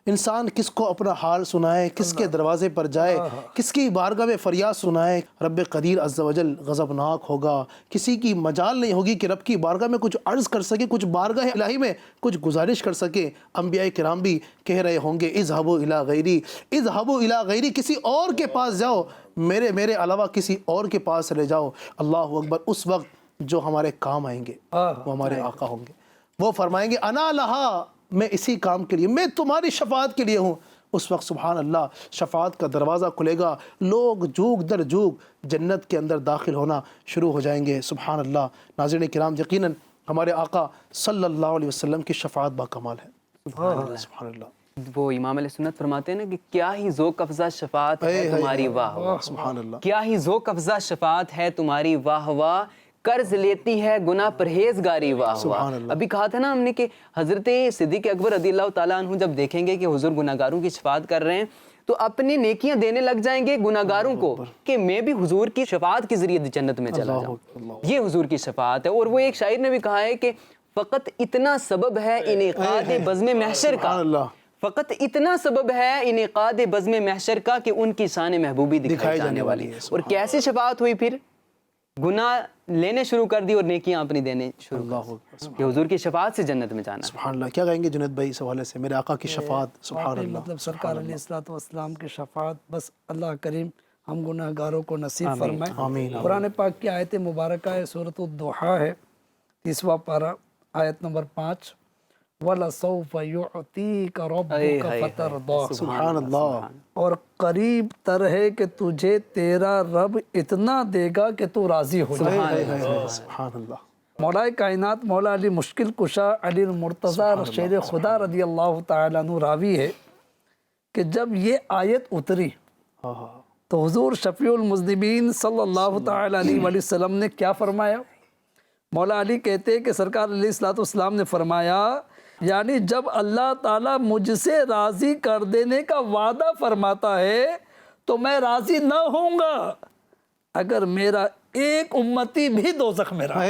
S2: انسان کس کو اپنا حال سنائے، کس کے دروازے پر جائے، کس کی بارگاہ میں فریاد سنائے۔ رب قدیر عز و جل غضبناک ہوگا، کسی کی مجال نہیں ہوگی کہ رب کی بارگاہ میں کچھ عرض کر سکے، کچھ بارگاہ الہی میں کچھ گزارش کر سکے۔ انبیاء کرام بھی کہہ رہے ہوں گے اذهبوا الی غیری، اذهبوا الی غیری، کسی اور کے پاس جاؤ، میرے علاوہ کسی اور کے پاس چلے جاؤ۔ اللہ اکبر۔ اس وقت جو ہمارے کام آئیں گے وہ ہمارے آقا ہوں گے، وہ فرمائیں گے انا لہا، میں اسی کام کے لیے، میں تمہاری شفاعت کے لیے ہوں۔ اس وقت سبحان اللہ شفاعت کا دروازہ کھلے گا، لوگ جوگ در جوگ جنت کے اندر داخل ہونا شروع ہو جائیں گے۔ سبحان اللہ۔ ناظرین کرام، یقیناً ہمارے آقا صلی اللہ علیہ وسلم کی شفاعت با کمال ہے۔ سبحان اللہ۔
S5: وہ امام علیہ سنت فرماتے ہیں نا کہ کیا ہی ذوق افزا شفاعت ہے تمہاری واہ واہ،
S2: سبحان اللہ۔
S5: کیا ہی ذوق افزا شفاعت ہے تمہاری واہ واہ، قرض لیتی ہے گناہ پرہیزگاری واہ
S2: سبحان
S5: واہ۔
S2: اللہ۔
S5: ابھی کہا تھا نا ہم نے کہ حضرت صدیق اکبر رضی اللہ تعالیٰ عنہ جب دیکھیں گے کہ حضور گناہ گاروں کی شفاعت کر رہے ہیں تو اپنی نیکیاں دینے لگ جائیں گے گناہ گاروں کو کہ میں بھی حضور کی شفاعت کے ذریعے جنت میں چلا جاؤں۔ یہ حضور کی شفاعت ہے۔ اور وہ ایک شاعر نے بھی کہا ہے کہ فقط اتنا سبب ہے انعقاد بزم محشر کا،
S2: سبحان اللہ۔
S5: فقط اتنا سبب ہے انعقاد بزم محشر کا کہ ان کی شان محبوبی دکھائی جانے والی ہے۔ اور کیسے شفاعت ہوئی پھر؟ گناہ لینے شروع کر دی اور نیکیاں اپنی دینے شروع کر دی کہ حضور کی شفاعت سے جنت میں جانا۔
S2: سبحان اللہ۔ کیا کہیں گے جنید بھائی اس حوالے سے میرے آقا کی شفاعت؟ سبحان اللہ۔
S4: مطلب سرکار علیہ الصلوۃ والسلام کی شفاعت بس اللہ کریم ہم گناہ گاروں کو نصیب فرمائے۔
S2: آمین۔
S4: قرآن پاک کی آیت مبارکہ ہے، سورۃ الضحیٰ ہے، 30واں پارہ، آیت نمبر 5، وَلَسَوْفَ يُعْطِيكَ رَبُّكَ فَتَرْضَىٰ۔
S2: سبحان اللہ۔
S4: اور قریب تر ہے کہ تجھے تیرا رب اتنا دے گا کہ تو راضی ہو جائے۔
S2: سبحان اللہ۔
S4: مولا کائنات مولا علی مشکل کشا علی المرتضیٰ شیر خدا رضی اللہ تعالیٰ عنہ راوی ہے کہ جب یہ آیت اتری تو حضور شفیع المذنبین صلی اللہ تعالیٰ علیہ وآلہ وسلم نے کیا فرمایا؟ مولا علی کہتے ہیں کہ سرکار علیہ الصلوۃ والسلام نے فرمایا، یعنی جب اللہ تعالیٰ مجھ سے راضی کر دینے کا وعدہ فرماتا ہے تو میں راضی نہ ہوں گا اگر میرا ایک امتی بھی دوزخ میں رہا۔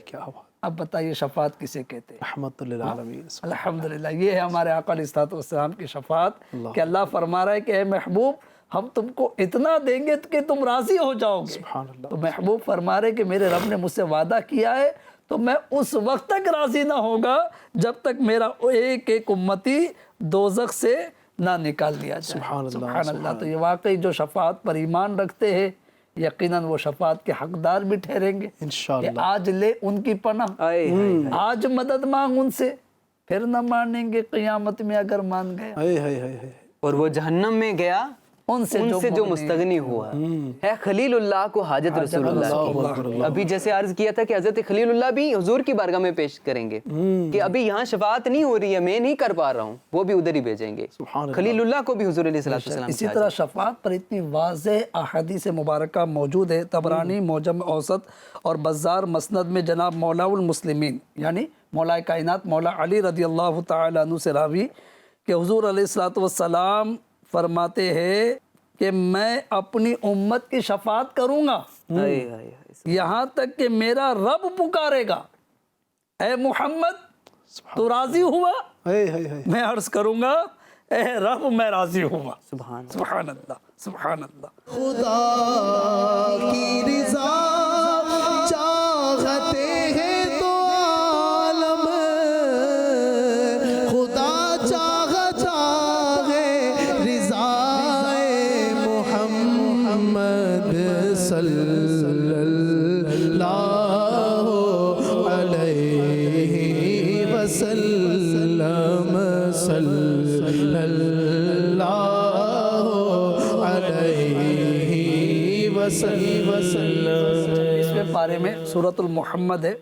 S2: کیا بات۔
S4: اب بتائیے شفاعت کسے کہتے ہیں؟
S2: رحمت للعالمین۔
S4: الحمدللہ، یہ ہے ہمارے آقا علیہ الصلوۃ والسلام کی شفاعت کہ اللہ فرما رہا ہے کہ اے محبوب ہم تم کو اتنا دیں گے کہ تم راضی ہو جاؤ گے۔
S2: سبحان اللہ۔
S4: تو محبوب فرما رہے کہ میرے رب نے مجھ سے وعدہ کیا ہے تو میں اس وقت تک راضی نہ ہوگا جب تک میرا ایک ایک امتی دوزخ سے نہ نکال دیا جائے۔
S2: سبحان اللہ۔
S4: سبحان اللہ۔ تو یہ واقعی جو شفاعت پر ایمان رکھتے ہیں یقیناً وہ شفاعت کے حقدار بھی ٹھہریں گے۔
S2: انشاءاللہ۔
S4: کہ آج لے ان کی پناہ، آج مدد مانگ ان سے، پھر نہ مانیں گے قیامت میں اگر مان گئے۔
S5: اور وہ جہنم میں گیا
S4: ان سے
S5: جو مستغنی ہوا ہے خلیل اللہ کو حاجت رسول اللہ کی۔ ابھی جیسے عرض کیا تھا کہ حضرت خلیل اللہ بھی حضور کی بارگاہ میں پیش کریں گے کہ ابھی یہاں شفاعت نہیں ہو رہی ہے، میں نہیں کر پا رہا ہوں، وہ بھی ادھر ہی بھیجیں گے۔ خلیل اللہ کو بھی حضور علیہ السلام
S4: اسی طرح شفاعت پر اتنی واضح احادیث مبارکہ موجود ہے، طبرانی معجم اوسط اور بزار مسند میں جناب مولا المسلمین یعنی مولا کائنات مولا علی رضی اللہ تعالیٰ عنہ سے راوی کہ حضور علیہ الصلوۃ والسلام فرماتے ہیں کہ میں اپنی امت کی شفاعت کروں گا یہاں تک کہ میرا رب پکارے گا، اے محمد تو راضی ہوا؟ میں عرض کروں گا اے رب میں راضی ہوا۔ سبحان اللہ، سبحان اللہ۔
S3: خدا کی رضا صلی اللہ علیہ وسلم صلی اللہ علیہ وسلم.
S4: 20ویں پارے میں سورۃ المحمد ہے،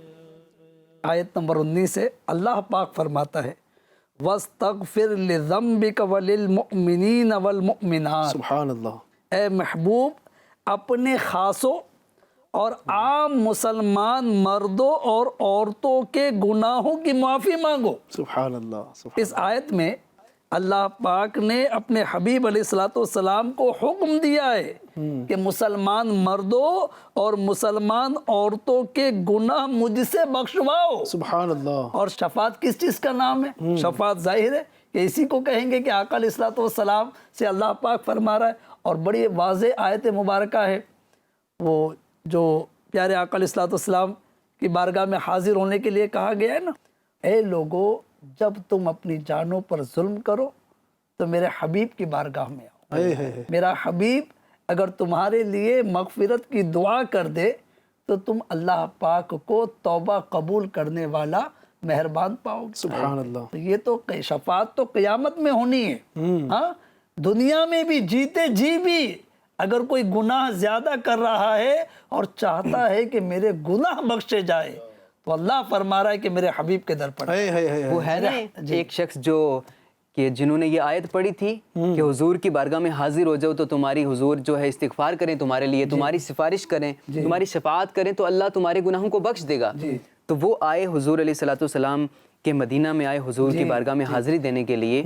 S4: آیت نمبر 19 ہے. اللہ پاک فرماتا ہے وَاسْتَغْفِرْ لِذَنْبِكَ وَلِلْمُؤْمِنِينَ وَالْمُؤْمِنَاتِ.
S2: سبحان اللہ.
S4: اے محبوب اپنے خاصوں اور عام مسلمان مردوں اور عورتوں کے گناہوں کی معافی مانگو.
S2: سبحان اللہ.
S4: اس آیت میں اللہ پاک نے اپنے حبیب علیہ السلام کو حکم دیا ہے کہ مسلمان مردوں اور مسلمان عورتوں کے گناہ مجھ سے بخشواؤ.
S2: سبحان اللہ.
S4: اور شفاعت کس چیز کا نام ہے؟ شفاعت ظاہر ہے کہ اسی کو کہیں گے کہ آقا علیہ السلام سے اللہ پاک فرما رہا ہے. اور بڑی واضح آیت مبارکہ ہے، وہ جو پیارے آقا علیہ السلام کی بارگاہ میں حاضر ہونے کے لیے کہا گیا ہے نا، اے لوگو جب تم اپنی جانوں پر ظلم کرو تو میرے حبیب کی بارگاہ میں آؤ. میرا حبیب اگر تمہارے لیے مغفرت کی دعا کر دے تو تم اللہ پاک کو توبہ قبول کرنے والا مہربان پاؤ گے.
S2: سبحان اللہ.
S4: تو یہ تو شفاعت تو قیامت میں ہونی ہے. ہاں دنیا میں بھی جیتے جی بھی اگر کوئی گناہ زیادہ کر رہا ہے اور چاہتا ہے کہ میرے گناہ بخشے جائے تو اللہ فرما رہا ہے کہ میرے حبیب کے در پر.
S5: وہ ہے نا ایک شخص جو کہ جنہوں نے یہ آیت پڑھی تھی کہ حضور کی بارگاہ میں حاضر ہو جاؤ تو تمہاری حضور جو ہے استغفار کریں تمہارے لیے، تمہاری سفارش کریں، تمہاری شفاعت کریں تو اللہ تمہارے گناہوں کو بخش دے گا. تو وہ آئے حضور علیہ السلام کے مدینہ میں آئے حضور کی بارگاہ میں حاضری دینے کے لیے.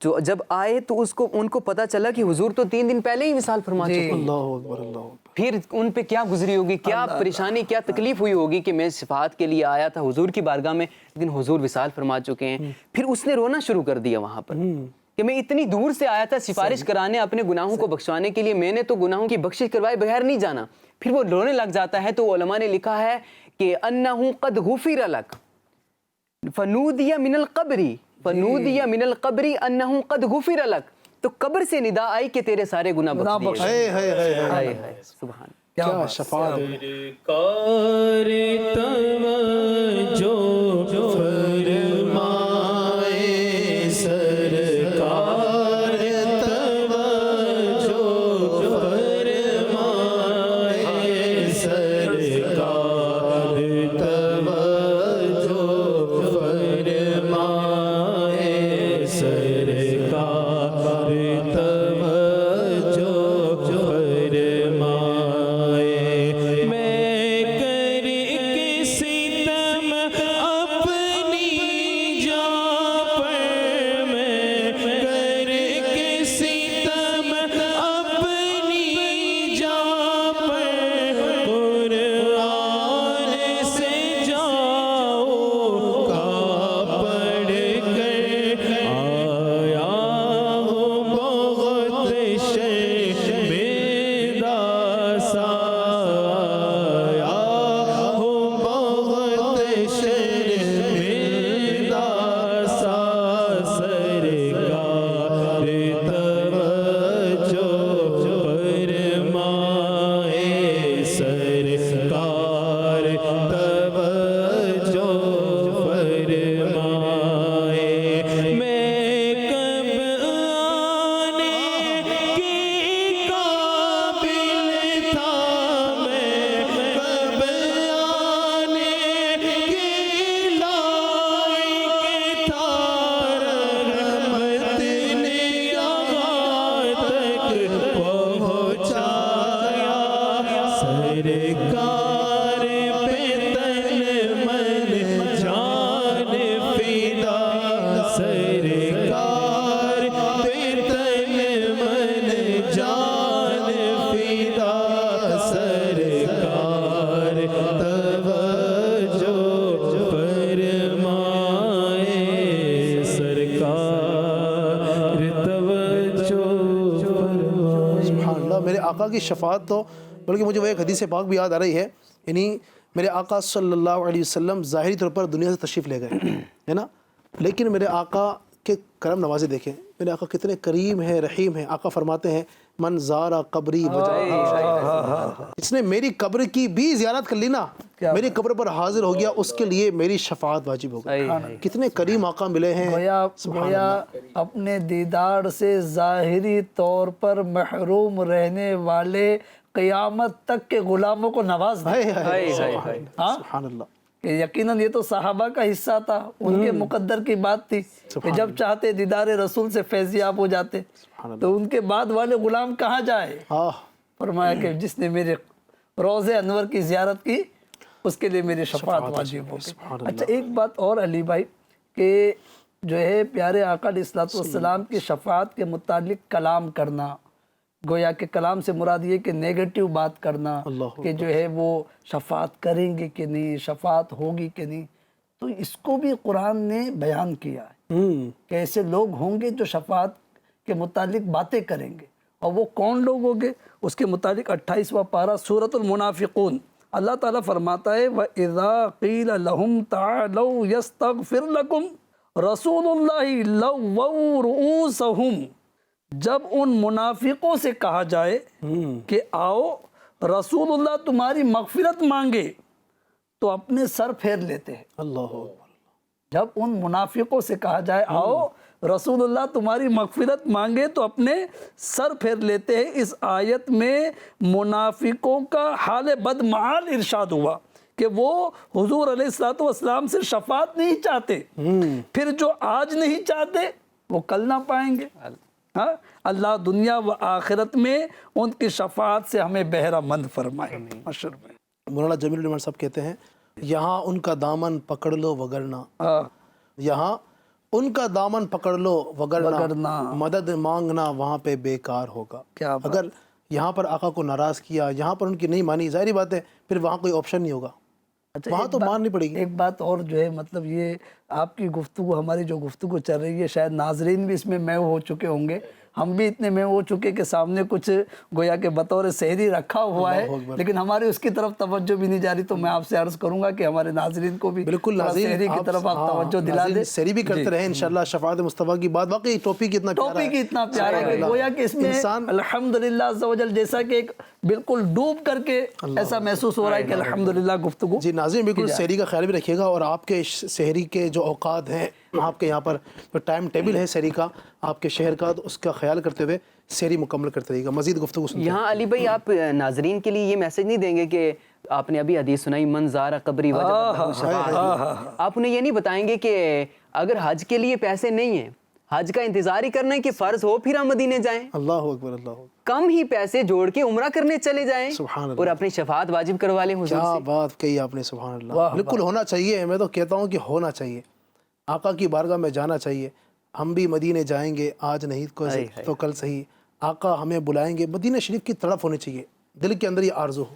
S5: تو جب آئے تو ان کو پتا چلا کہ حضور تو 3 دن پہلے ہی وصال فرما چکے.
S2: اللہ اکبر. اللہ اکبر.
S5: پھر ان پہ کیا گزری ہوگی، کیا پریشانی، کیا تکلیف ہوئی ہوگی کہ میں شفاعت کے لیے آیا تھا حضور کی بارگاہ میں لیکن حضور وصال فرما چکے ہیں. پھر اس نے رونا شروع کر دیا وہاں پر کہ میں اتنی دور سے آیا تھا سفارش کرانے، اپنے گناہوں کو بخشوانے کے لیے، میں نے تو گناہوں کی بخشش کروائے بغیر نہیں جانا. پھر وہ رونے لگ جاتا ہے تو علماء نے لکھا ہے کہ انہ قد غفر لک فنودی من القبر انہ قد غفر لک. تو قبر سے ندا آئی کہ تیرے سارے گناہ بخش دیے. سبحان.
S2: کیا شفاعت ہے.
S3: سرکار توجہ فرمائے، سرکار توجہ فرمائے، سرکار توجہ فرمائے، سرکار توجہ فرمائے. میں کر کے ستم اپنی جان پر، میں کر کے ستم اپنی جان پر، قرآن سے جاؤ کا پڑھ کر آیا ہوں بہت شرمندہ سا، آیا ہوں بہت شرمندہ سا. سرکار توجہ فرمائے، سرکار توجہ فرمائے. میں کب آنے کے قابل تھا، میں کب آنے کے لائق تھا، رحمت نے یہاں تک پہنچایا. سرکار پہ تن من جان فدا، سرکار پہ تن من جان فدا. سرکار توجہ فرمائے، سرکار توجہ فرمائے.
S2: سبحان اللہ. میرے آقا کی شفاعت تو بلکہ مجھے وہ ایک حدیث پاک بھی یاد آ رہی ہے، یعنی میرے آقا صلی اللہ علیہ وسلم ظاہری طور پر دنیا سے تشریف لے گئے ہے نا، لیکن میرے آقا کے کرم نوازے دیکھیں، میرے آقا کتنے کریم ہیں، رحیم ہیں. آقا فرماتے ہیں من زارا قبری وجہ، جس نے میری قبر کی بھی زیارت کر لی نا، میری قبر پر حاضر ہو گیا، اس کے لیے میری شفاعت واجب ہو گئی۔ کتنے کریم آقا ملے ہیں،
S4: گویا اپنے دیدار سے ظاہری طور پر محروم رہنے والے قیامت تک کے غلاموں کو نواز دیں۔
S2: سبحان اللہ۔
S4: کہ یقیناً یہ تو صحابہ کا حصہ تھا، ان کے مقدر کی بات تھی کہ جب چاہتے دیدار رسول سے فیضیاب ہو جاتے، تو ان کے بعد والے غلام کہاں جائے؟ فرمایا کہ جس نے میرے روضہ انور کی زیارت کی اس کے لیے میری شفاعت واجب ہو گئی۔ اچھا ایک بات اور علی بھائی، کہ جو ہے پیارے آقا علیہ الصلوۃ والسلام کی شفاعت کے متعلق کلام کرنا، گویا کہ کلام سے مراد یہ کہ نیگیٹو بات کرنا کہ جو ہے وہ شفاعت کریں گے کہ نہیں، شفاعت ہوگی کہ نہیں، تو اس کو بھی قرآن نے بیان کیا ہے کہ ایسے لوگ ہوں گے جو شفاعت کے متعلق باتیں کریں گے، اور وہ کون لوگ ہوں گے؟ اس کے متعلق 28واں پارہ سورۃ المنافقون، اللہ تعالیٰ فرماتا ہے وَإِذَا قِيلَ لَهُمْ تَعَالَوْا يَسْتَغْفِرْ لَكُمْ رَسُولُ اللَّهِ لَوَّوْا رُؤُوسَهُمْ، جب ان منافقوں سے کہا جائے کہ آؤ رسول اللہ تمہاری مغفرت مانگے، تو اپنے سر پھیر لیتے ہیں۔
S2: اللہ،
S4: جب ان منافقوں سے کہا جائے آؤ رسول اللہ تمہاری مغفرت مانگے تو اپنے سر پھیر لیتے ہیں۔ اس آیت میں منافقوں کا حال بدمعال ارشاد ہوا کہ وہ حضور علیہ الصلوۃ والسلام سے شفاعت نہیں چاہتے، پھر جو آج نہیں چاہتے وہ کل نہ پائیں گے۔ اللہ دنیا و آخرت میں ان کی شفاعت سے ہمیں بہرہ مند فرمائے۔
S2: مولانا جمیل الرحمان صاحب کہتے ہیں یہاں ان کا دامن پکڑ لو وگرنا، یہاں ان کا دامن پکڑ لو وگرنا مدد مانگنا وہاں پہ بیکار ہوگا۔ اگر یہاں پر آقا کو ناراض کیا، یہاں پر ان کی نہیں مانی، ظاہری بات ہے پھر وہاں کوئی آپشن نہیں ہوگا، وہاں تو ماننی پڑے گی۔
S4: ایک بات اور جو ہے مطلب یہ آپ کی گفتگو، ہماری جو گفتگو چل رہی ہے، شاید ناظرین بھی اس میں میں ہو چکے ہوں گے، ہم بھی اتنے میں ہو چکے کہ سامنے کچھ گویا کہ بطور سحری رکھا ہوا ہے، لیکن ہماری اس کی طرف توجہ بھی نہیں جا رہی، تو میں آپ سے عرض کروں گا کہ ہمارے ناظرین کو بھی
S2: بالکل
S4: سحری کی طرف آپ توجہ دلا دیں،
S2: سحری بھی کرتے رہیں انشاءاللہ۔ شفاعت مصطفیٰ کی بات واقعی ٹاپک اتنا پیارا ہے،
S4: گویا کہ اس میں الحمدللہ عز و جل جیسا کہ ایک بالکل ڈوب کر کے ایسا محسوس ہو رہا ہے کہ الحمدللہ گفتگو۔
S2: جی ناظرین بالکل سحری کا خیال بھی رکھیے گا، اور آپ کے سحری کے جو اوقات ہیں، آپ کے یہاں پر جو ٹائم ٹیبل ہے سحری کا آپ کے شہر کا، تو اس کا خیال کرتے ہوئے سحری مکمل کرتے رہیے گا۔ مزید گفتگو سنتے ہیں۔
S5: یہاں علی بھائی آپ ناظرین کے لیے یہ میسج نہیں دیں گے کہ آپ نے ابھی حدیث سنائی من زار قبری وجب لہ شفاعتی، آپ انہیں یہ نہیں بتائیں گے کہ اگر حج کے لیے پیسے نہیں ہیں، حج کا انتظار ہی کرنا ہے کہ فرض ہو پھر ہم مدینے جائیں،
S2: اللہ اکبر، اللہ اکبر،
S5: کم ہی پیسے جوڑ کے عمرہ کرنے چلے جائیں
S2: سبحان اللہ،
S5: اور اپنی شفاعت واجب کروا لیں حضور
S2: کیا
S5: سے۔
S2: بات کہی آپ نے، سبحان اللہ۔ بالکل ہونا چاہیے، میں تو کہتا ہوں کہ ہونا چاہیے، آقا کی بارگاہ میں جانا چاہیے۔ ہم بھی مدینے جائیں گے، آج نہیں تو کل صحیح، آقا ہمیں بلائیں گے، مدینہ شریف کی طرف ہونے چاہیے، دل کے اندر یہ آرزو ہو۔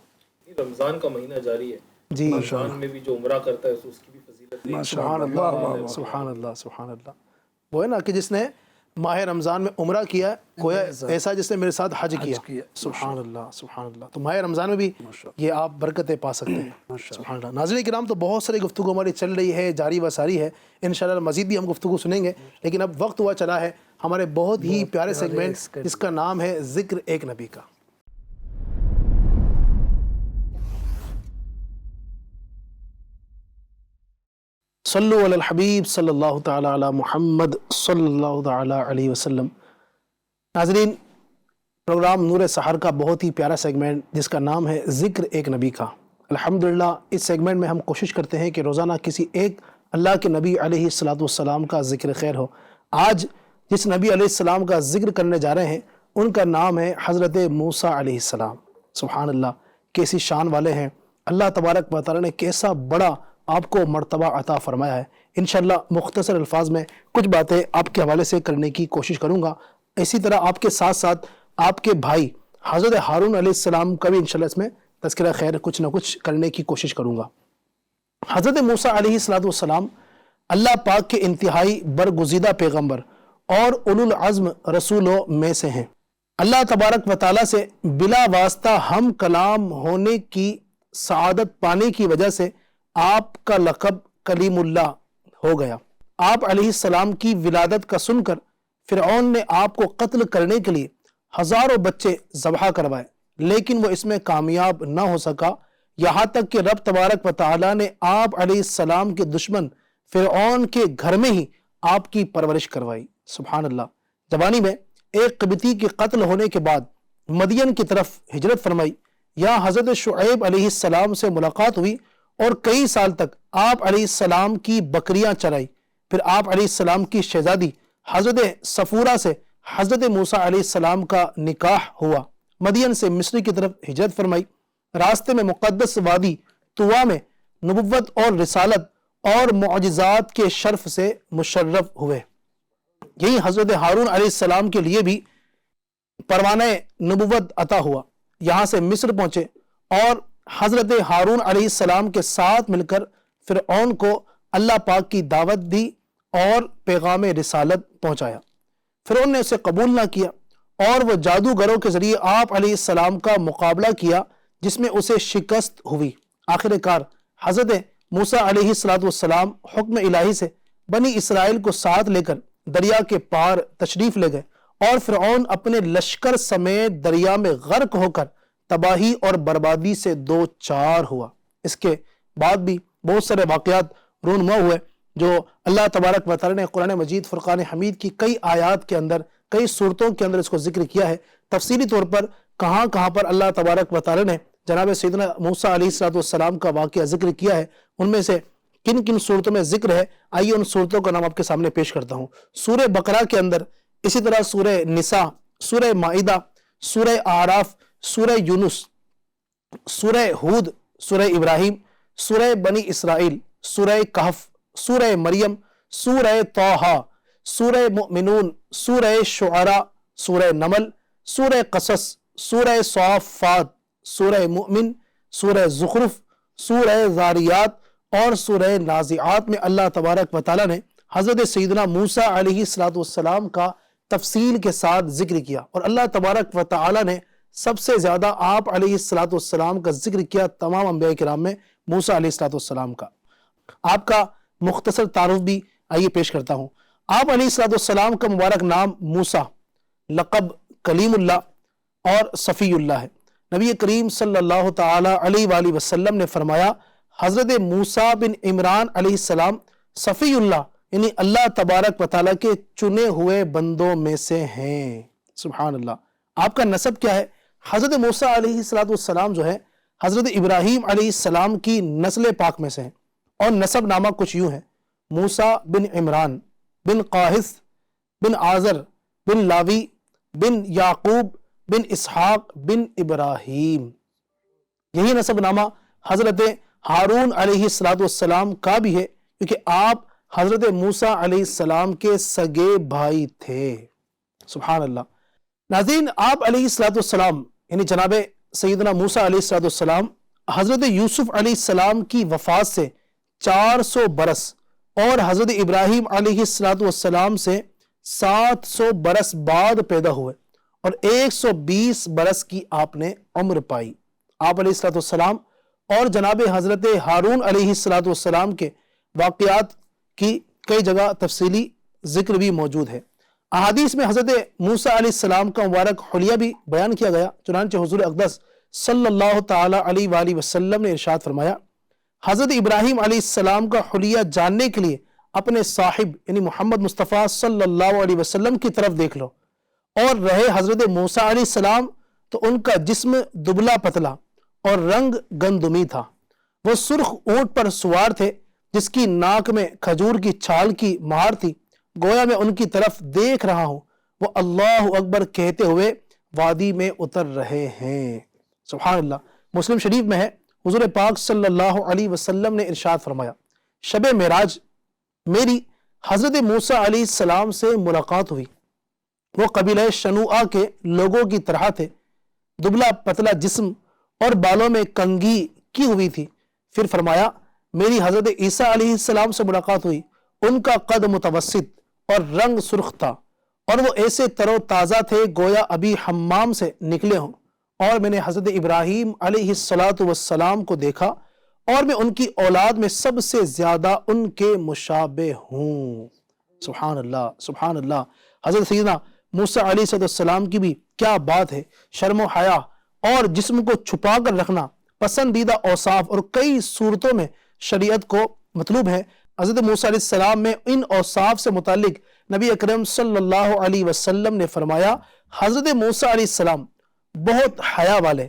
S6: رمضان کا مہینہ جاری ہے
S2: جی،
S6: رمضان میں بھی جو عمرہ کرتا ہے اس کی بھی فضیلت ہے۔
S2: سبحان اللہ، سبحان اللہ، سبحان اللہ۔ وہ ہے نا کہ جس نے ماہ رمضان میں عمرہ کیا گویا ایسا جس نے میرے ساتھ حج کیا، سبحان اللہ، سبحان اللہ۔ تو ماہ رمضان میں بھی یہ آپ برکتیں پا سکتے ہیں، سبحان اللہ۔ ناظرین کرام، تو بہت ساری گفتگو ہماری چل رہی ہے، جاری و ساری ہے، انشاءاللہ مزید بھی ہم گفتگو سنیں گے، لیکن اب وقت ہوا چلا ہے ہمارے بہت ہی پیارے سیگمنٹ جس کا نام ہے ذکر ایک نبی کا۔ صلو علی الحبیب صلی اللہ تعالی علی محمد صلی اللہ تعالی علیہ وسلم۔ ناظرین، پروگرام نور سحر کا بہت ہی پیارا سیگمنٹ جس کا نام ہے ذکر ایک نبی کا۔ الحمدللہ اس سیگمنٹ میں ہم کوشش کرتے ہیں کہ روزانہ کسی ایک اللہ کے نبی علیہ الصلوۃ والسلام کا ذکر خیر ہو۔ آج جس نبی علیہ السلام کا ذکر کرنے جا رہے ہیں ان کا نام ہے حضرت موسیٰ علیہ السلام۔ سبحان اللہ، کیسی شان والے ہیں، اللہ تبارک و تعالیٰ نے کیسا بڑا آپ کو مرتبہ عطا فرمایا ہے۔ انشاءاللہ مختصر الفاظ میں کچھ باتیں آپ کے حوالے سے کرنے کی کوشش کروں گا، اسی طرح آپ کے ساتھ ساتھ آپ کے بھائی حضرت ہارون علیہ السلام کا بھی انشاءاللہ اس میں تذکرہ خیر کچھ نہ کچھ کرنے کی کوشش کروں گا۔ حضرت موسیٰ علیہ السلام اللہ پاک کے انتہائی برگزیدہ پیغمبر اور اولو العزم رسولوں میں سے ہیں۔ اللہ تبارک و تعالیٰ سے بلا واسطہ ہم کلام ہونے کی سعادت پانے کی وجہ سے آپ کا لقب کلیم اللہ ہو گیا۔ آپ علیہ السلام کی ولادت کا سن کر فرعون نے آپ کو قتل کرنے کے لیے ہزاروں بچے ذبح کروائے، لیکن وہ اس میں کامیاب نہ ہو سکا، یہاں تک کہ رب تبارک و تعالیٰ نے آپ علیہ السلام کے دشمن فرعون کے گھر میں ہی آپ کی پرورش کروائی۔ سبحان اللہ۔ جوانی میں ایک قبطی کے قتل ہونے کے بعد مدین کی طرف ہجرت فرمائی، یہاں حضرت شعیب علیہ السلام سے ملاقات ہوئی اور کئی سال تک آپ علیہ السلام کی بکریاں چرائی۔ پھر آپ علیہ السلام کی شہزادی حضرت صفورہ سے حضرت موسیٰ علیہ السلام کا نکاح ہوا۔ مدین سے مصر کی طرف ہجرت فرمائی، راستے میں مقدس وادی طوا میں نبوت اور رسالت اور معجزات کے شرف سے مشرف ہوئے۔ یہی حضرت ہارون علیہ السلام کے لیے بھی پروانہ نبوت عطا ہوا، یہاں سے مصر پہنچے اور حضرت ہارون علیہ السلام کے ساتھ مل کر فرعون کو اللہ پاک کی دعوت دی اور پیغام رسالت پہنچایا۔ فرعون نے اسے قبول نہ کیا اور وہ جادوگروں کے ذریعے آپ علیہ السلام کا مقابلہ کیا، جس میں اسے شکست ہوئی۔ آخر کار حضرت موسیٰ علیہ السلام حکم الہی سے بنی اسرائیل کو ساتھ لے کر دریا کے پار تشریف لے گئے اور فرعون اپنے لشکر سمیت دریا میں غرق ہو کر تباہی اور بربادی سے دو چار ہوا۔ اس کے بعد بھی بہت سارے واقعات رونما ہوئے جو اللہ تبارک و تعالیٰ نے قرآن مجید فرقان حمید کی کئی آیات کے اندر، کئی صورتوں کے اندر اس کو ذکر کیا ہے۔ تفصیلی طور پر کہاں کہاں پر اللہ تبارک و تعالیٰ نے جناب سیدنا موسیٰ علیہ السلام کا واقعہ ذکر کیا ہے، ان میں سے کن کن صورتوں میں ذکر ہے، آئیے ان صورتوں کا نام آپ کے سامنے پیش کرتا ہوں۔ سورہ بقرہ کے اندر، اسی طرح سورہ نساء، سورہ مائدہ، سورہ اعراف، سورہ یونس، سورہ ہود، سورہ ابراہیم، سورہ بنی اسرائیل، سورہ کہف، سورہ مریم، سورہ طٰہٰ، سورہ مؤمنون، سورہ شعراء، سورہ نمل، سورہ قصص، سورہ صافات، سورہ مؤمن، سورہ زخرف، سورہ ذاریات اور سورہ نازعات میں اللہ تبارک و تعالیٰ نے حضرت سیدنا موسیٰ علیہ السلام کا تفصیل کے ساتھ ذکر کیا، اور اللہ تبارک و تعالیٰ نے سب سے زیادہ آپ علیہ السلام کا ذکر کیا تمام انبیاء کرام میں موسیٰ علیہ السلام کا۔ آپ کا مختصر تعارف بھی آئیے پیش کرتا ہوں۔ آپ علیہ السلام کا مبارک نام موسیٰ، لقب کلیم اللہ اور صفی اللہ ہے۔ نبی کریم صلی اللہ تعالی علیہ وآلہ وسلم نے فرمایا، حضرت موسیٰ بن عمران علیہ السلام صفی اللہ یعنی اللہ تبارک و تعالیٰ کے چنے ہوئے بندوں میں سے ہیں۔ سبحان اللہ۔ آپ کا نسب کیا ہے؟ حضرت موسیٰ علیہ السلام جو ہے حضرت ابراہیم علیہ السلام کی نسل پاک میں سے ہیں، اور نسب نامہ کچھ یوں ہے: موسیٰ بن عمران بن قاہث بن آزر بن لاوی بن یعقوب بن اسحاق بن ابراہیم۔ یہی نسب نامہ حضرت ہارون علیہ السلام کا بھی ہے، کیونکہ آپ حضرت موسیٰ علیہ السلام کے سگے بھائی تھے۔ سبحان اللہ۔ ناظرین، آپ علیہ السلام یعنی جناب سیدنا موسیٰ علیہ السلام حضرت یوسف علیہ السلام کی وفات سے 400 برس اور حضرت ابراہیم علیہ السلام سے 700 برس بعد پیدا ہوئے، اور 120 برس کی آپ نے عمر پائی۔ آپ علیہ السلام اور جناب حضرت ہارون علیہ السلام کے واقعات کی کئی جگہ تفصیلی ذکر بھی موجود ہے۔ احادیث میں حضرت موسیٰ علیہ السلام کا مبارک حلیہ بھی بیان کیا گیا، چنانچہ حضور اقدس صلی اللہ تعالی علیہ وآلہ وسلم نے ارشاد فرمایا، حضرت ابراہیم علیہ السلام کا حلیہ جاننے کے لیے اپنے صاحب یعنی محمد مصطفیٰ صلی اللہ علیہ وسلم کی طرف دیکھ لو، اور رہے حضرت موسیٰ علیہ السلام تو ان کا جسم دبلا پتلا اور رنگ گندمی تھا، وہ سرخ اونٹ پر سوار تھے جس کی ناک میں کھجور کی چھال کی مہار تھی، گویا میں ان کی طرف دیکھ رہا ہوں، وہ اللہ اکبر کہتے ہوئے وادی میں اتر رہے ہیں۔ سبحان اللہ۔ مسلم شریف میں ہے، حضور پاک صلی اللہ علیہ وسلم نے ارشاد فرمایا، شب معراج میری حضرت موسیٰ علیہ السلام سے ملاقات ہوئی، وہ قبیلہ شنوعہ کے لوگوں کی طرح تھے، دبلا پتلا جسم اور بالوں میں کنگھی کی ہوئی تھی۔ پھر فرمایا، میری حضرت عیسیٰ علیہ السلام سے ملاقات ہوئی، ان کا قد متوسط اور رنگ سرخ تھا، اور وہ ایسے تر و تازہ تھے گویا ابھی حمام سے نکلے ہوں، اور میں نے حضرت ابراہیم علیہ السلام کو دیکھا، اور میں ان کی اولاد میں سب سے زیادہ ان کے مشابہ ہوں۔ سبحان اللہ، سبحان اللہ۔ حضرت سیدنا موسیٰ علیہ السلام کی بھی کیا بات ہے. شرم و حیا اور جسم کو چھپا کر رکھنا پسندیدہ اوصاف اور کئی صورتوں میں شریعت کو مطلوب ہے. حضرت موسیٰ علیہ السلام میں ان اوصاف سے متعلق نبی اکرم صلی اللہ علیہ وسلم نے فرمایا حضرت موسیٰ علیہ السلام بہت حیا والے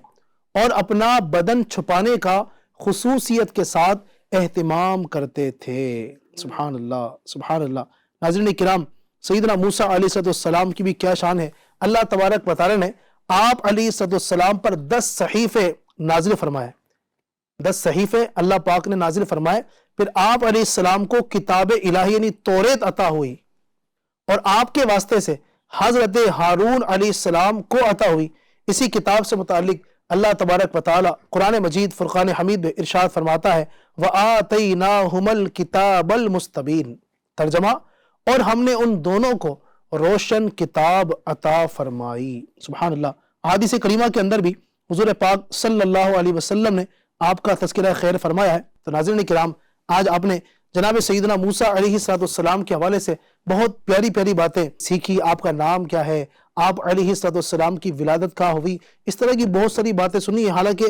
S2: اور اپنا بدن چھپانے کا خصوصیت کے ساتھ اہتمام کرتے تھے. سبحان اللہ سبحان اللہ. ناظرین کرام سیدنا موسیٰ علیہ السلام کی بھی کیا شان ہے. اللہ تبارک و تعالی نے آپ علیہ السلام پر 10 صحیفے نازل فرمائے. 10 صحیفے اللہ پاک نے نازل فرمائے. پھر آپ علیہ السلام کو کتاب الہی یعنی توریت عطا ہوئی اور آپ کے واسطے سے حضرت ہارون علیہ السلام کو عطا ہوئی. اسی کتاب سے متعلق اللہ تبارک و تعالی قرآن مجید فرقان حمید میں ارشاد فرماتا ہے وَآتَيْنَاهُمَ الْكِتَابَ الْمُسْتَبِينَ. ترجمہ اور ہم نے ان دونوں کو روشن کتاب عطا فرمائی. سبحان اللہ. احادیث کریمہ کے اندر بھی حضور پاک صلی اللہ علیہ وسلم نے آپ کا تذکرہ خیر فرمایا ہے. تو ناظرین کرام آج آپ نے جناب سیدنا موسیٰ علیہ السلام کے حوالے سے بہت پیاری پیاری باتیں سیکھی. آپ کا نام کیا ہے, آپ علیہ السلام کی ولادت کہاں ہوئی, اس طرح کی بہت ساری باتیں سنی ہیں. حالانکہ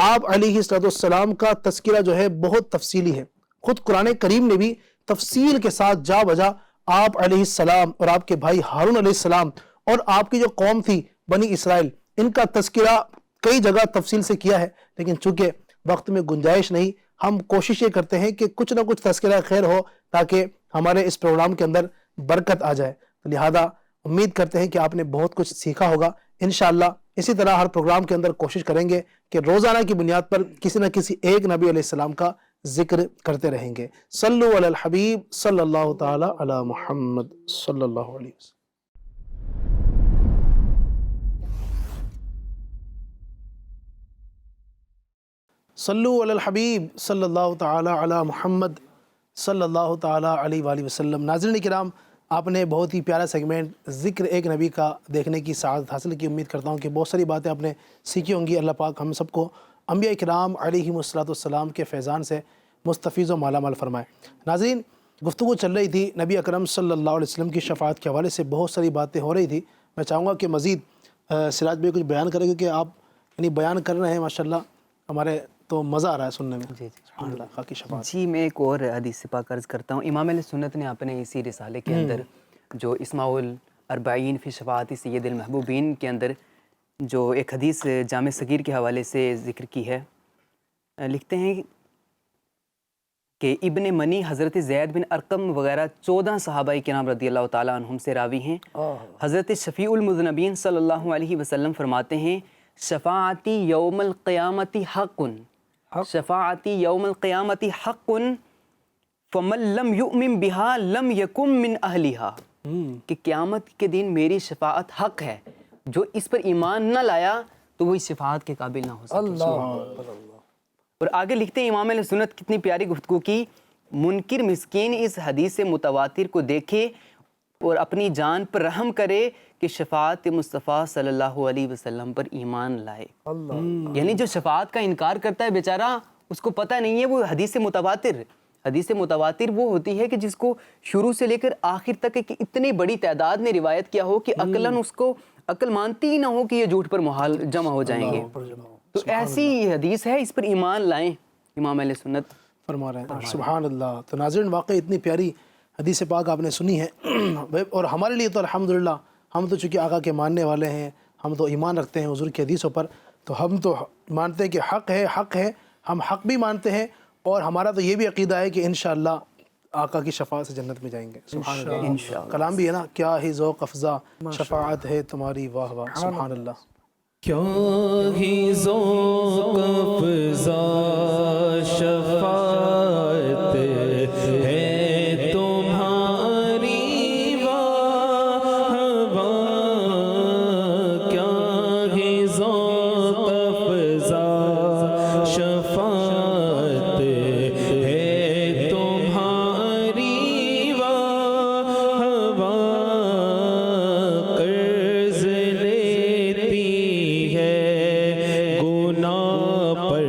S2: آپ علیہ السلام کا تذکرہ جو ہے بہت تفصیلی ہے. خود قرآن کریم نے بھی تفصیل کے ساتھ جا بجا آپ علیہ السلام اور آپ کے بھائی ہارون علیہ السلام اور آپ کی جو قوم تھی بنی اسرائیل ان کا تذکرہ کئی جگہ تفصیل سے کیا ہے. لیکن چونکہ وقت میں گنجائش نہیں, ہم کوشش یہ کرتے ہیں کہ کچھ نہ کچھ تذکرہ خیر ہو تاکہ ہمارے اس پروگرام کے اندر برکت آ جائے. لہذا امید کرتے ہیں کہ آپ نے بہت کچھ سیکھا ہوگا. انشاءاللہ اسی طرح ہر پروگرام کے اندر کوشش کریں گے کہ روزانہ کی بنیاد پر کسی نہ کسی ایک نبی علیہ السلام کا ذکر کرتے رہیں گے. صلو علی الحبیب صلی اللہ تعالی علی محمد صلی اللہ علیہ وسلم. صلو علی الحبیب صلی اللہ تعالی علی محمد صلی اللہ تعالی علیہ وآلہ وسلم. ناظرین کرام آپ نے بہت ہی پیارا سیگمنٹ ذکر ایک نبی کا دیکھنے کی سعادت حاصل کی. امید کرتا ہوں کہ بہت ساری باتیں آپ نے سیکھی ہوں گی. اللہ پاک ہم سب کو انبیاء کرام علیہم السلام کے فیضان سے مستفیض و مالا مال فرمائے. ناظرین گفتگو چل رہی تھی نبی اکرم صلی اللہ علیہ وسلم کی شفاعت کے حوالے سے بہت ساری باتیں ہو رہی تھی. میں چاہوں گا کہ مزید سراج بھائی کچھ بیان کریں کیونکہ آپ یعنی بیان کر رہے ہیں ماشاءاللہ, ہمارے تو مزہ آ رہا ہے سننے میں.
S5: جی
S2: سبحان اللہ. خاکی شفاعت.
S5: جی میں ایک اور حدیث پاک عرض کرتا ہوں. امام علیہ سنت نے اپنے اسی رسالے کے اندر جو اسماع الاربعین فی شفاعت سید المحبوبین کے اندر جو ایک حدیث جامع صغیر کے حوالے سے ذکر کی ہے, لکھتے ہیں کہ ابن منی حضرت زید بن ارقم وغیرہ 14 صحابہ کرام رضی اللہ تعالیٰ عنہم سے راوی ہیں. حضرت شفیع المذنبین صلی اللہ علیہ وسلم فرماتے ہیں شفاعتی یوم القیامت حق, شفاعتی یوم القیامت حق فمن لم یؤمن بہا لم یکن من اہلہا. کہ قیامت کے دن میری شفاعت حق ہے, جو اس پر ایمان نہ لایا تو وہ اس شفاعت کے قابل نہ ہو سکے. اور آگے لکھتے ہیں امام علیہ سنت کتنی پیاری گفتگو کی, منکر مسکین اس حدیث متواتر کو دیکھے اور اپنی جان پر رحم کرے کہ شفاعت مصطفیٰ صلی اللہ علیہ وسلم پر ایمان لائے. یعنی جو شفاعت کا انکار کرتا ہے بیچارہ, اس کو پتہ نہیں ہے وہ حدیث متواتر وہ ہوتی ہے کہ جس کو شروع سے لے کر آخر تک کہ اتنی بڑی تعداد نے روایت کیا ہو کہ عقلاً اس کو عقل مانتی ہی نہ ہو کہ یہ جھوٹ پر محال جمع ہو جائیں گے. تو ایسی حدیث ہے, اس پر ایمان لائیں. امام علیہ سنت
S2: فرما رہے ہیں. سبحان اللہ. تو ناظرین واقعی اتنی پیاری حدیث پاک آپ نے سنی ہے اور ہمارے لیے تو الحمدللہ ہم تو چونکہ آقا کے ماننے والے ہیں, ہم تو ایمان رکھتے ہیں حضور کی حدیثوں پر, تو ہم تو مانتے ہیں کہ حق ہے, ہم حق بھی مانتے ہیں اور ہمارا تو یہ بھی عقیدہ ہے کہ انشاءاللہ آقا کی شفاعت سے جنت میں جائیں گے. سبحان اللہ. کلام بھی ہے نا, کیا ہی ذوق افزا شفاعت ہے تمہاری واہ واہ. سبحان اللہ.
S3: کیا ہی ذوق افزا شفاعت ہے تمہاری واہ واہ. کیا ہی ذوق افزا شفاعت ہے تمہاری واہ واہ. قرض لیتی ہے گناہ پر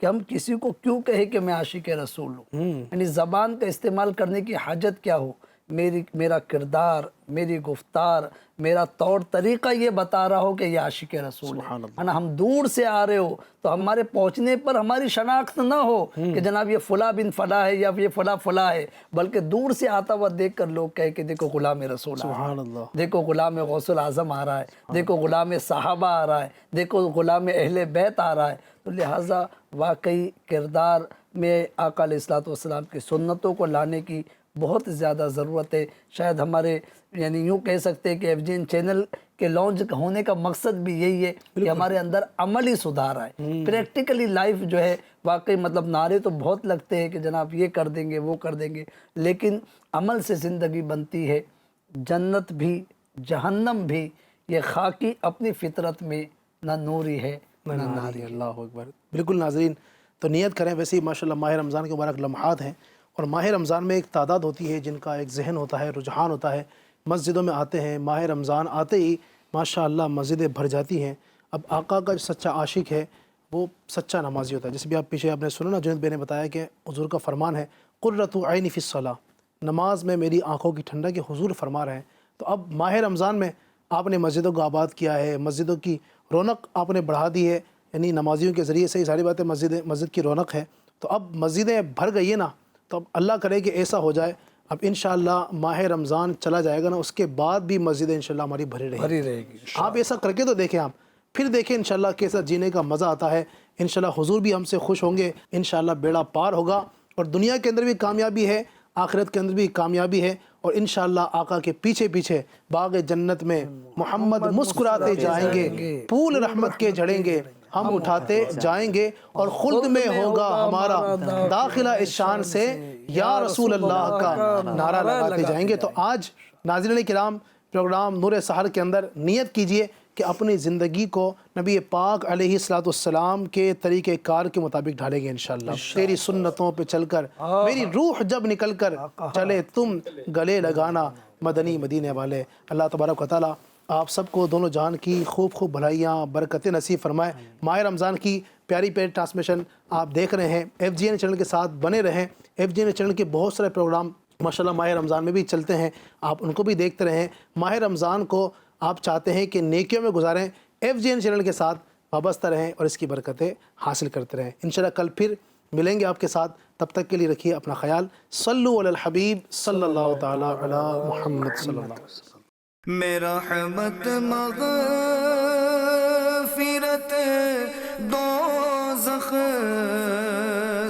S4: کہ ہم کسی کو کیوں کہے کہ میں عاشق رسول ہوں. یعنی زبان کا استعمال کرنے کی حاجت کیا ہو؟ میرا کردار، میری گفتار، میرا طور طریقہ یہ بتا رہا ہو کہ یہ عاشق رسول ہے نا. ہم دور سے آ رہے ہو تو ہمارے پہنچنے پر ہماری شناخت نہ ہو کہ جناب یہ فلاں بن فلاں ہے یا یہ فلاں فلاں ہے، بلکہ دور سے آتا ہوا دیکھ کر لوگ کہے کہ دیکھو غلام رسول آ رہا ہے، دیکھو غلام غوث العظم آ رہا ہے، دیکھو غلام صحابہ آ رہا ہے، دیکھو غلام اہل بیت آ رہا ہے. تو لہٰذا واقعی کردار میں آقا علیہ الصلوۃ والسلام کی سنتوں کو لانے کی بہت زیادہ ضرورت ہے. شاید ہمارے یعنی یوں کہہ سکتے ہیں کہ FGN چینل کے لانچ ہونے کا مقصد بھی یہی ہے کہ ہمارے اندر عملی سدھار آئے، پریکٹیکلی لائف جو ہے. واقعی مطلب نعرے تو بہت لگتے ہیں کہ جناب یہ کر دیں گے وہ کر دیں گے، لیکن عمل سے زندگی بنتی ہے. جنت بھی جہنم بھی یہ خاکی اپنی فطرت میں نہ نوری ہے نہ ناری.
S2: اللہ اکبر. بالکل ناظرین، تو نیت کریں. ویسے ہی ماشاءاللہ ماہ رمضان کے مبارک لمحات ہیں، اور ماہ رمضان میں ایک تعداد ہوتی ہے جن کا ایک ذہن ہوتا ہے، رجحان ہوتا ہے، مسجدوں میں آتے ہیں. ماہ رمضان آتے ہی ماشاءاللہ مسجدیں بھر جاتی ہیں. اب آقا کا جو سچا عاشق ہے وہ سچا نمازی ہوتا ہے. جیسے بھی آپ پیچھے آپ نے سنا نا، جنید بھائی نے بتایا کہ حضور کا فرمان ہے قرۃ عینی فی الصلاۃ، نماز میں میری آنکھوں کی ٹھنڈک، کہ حضور فرما رہے ہیں. تو اب ماہ رمضان میں آپ نے مسجدوں کو آباد کیا ہے، مسجدوں کی رونق آپ نے بڑھا دی ہے، یعنی نمازیوں کے ذریعے سے ہی ساری باتیں مسجد کی رونق ہے. تو اب مسجدیں بھر گئی ہیں نا، تو اب اللہ کرے کہ ایسا ہو جائے. اب انشاءاللہ ماہ رمضان چلا جائے گا نا، اس کے بعد بھی مسجدیں انشاءاللہ ہماری بھری رہے گی. آپ ایسا کر کے تو دیکھیں، آپ پھر دیکھیں انشاءاللہ کیسا جینے کا مزہ آتا ہے. انشاءاللہ حضور بھی ہم سے خوش ہوں گے، انشاءاللہ بیڑا پار ہوگا، اور دنیا کے اندر بھی کامیابی ہے، آخرت کے اندر بھی کامیابی ہے. اور انشاءاللہ آقا کے پیچھے پیچھے باغ جنت میں محمد مسکراتے جائیں گے، پھول رحمت کے جھڑیں گے، ہم اٹھاتے جائیں گے، اور خلد میں ہوگا ہمارا داخلہ اس شان سے یا رسول اللہ کا نعرہ لگاتے جائیں گے. تو آج ناظرین کرام پروگرام نور سحر کے اندر نیت کیجئے کہ اپنی زندگی کو نبی پاک علیہ الصلوۃ والسلام کے طریقہ کار کے مطابق ڈھالیں گے انشاءاللہ. تیری سنتوں پہ چل کر میری روح جب نکل کر چلے تم گلے لگانا مدنی مدینے والے. اللہ تبارک و تعالیٰ آپ سب کو دونوں جہان کی خوب خوب بھلائیاں برکتیں نصیب فرمائے. ماہ رمضان کی پیاری پیاری ٹرانسمیشن آپ دیکھ رہے ہیں، FGN چینل کے ساتھ بنے رہیں. FGN چینل کے بہت سارے پروگرام ماشاءاللہ ماہ رمضان میں بھی چلتے ہیں، آپ ان کو بھی دیکھتے رہیں. ماہ رمضان کو آپ چاہتے ہیں کہ نیکیوں میں گزاریں، FGN چینل کے ساتھ وابستہ رہیں اور اس کی برکتیں حاصل کرتے رہیں. انشاءاللہ کل پھر ملیں گے آپ کے ساتھ، تب تک کے لیے رکھیے اپنا خیال. صلو علی الحبیب صلی اللہ تعالی علی محمد صلی اللہ علیہ وسلم.
S1: میرا رحمت مغفرت دوزخ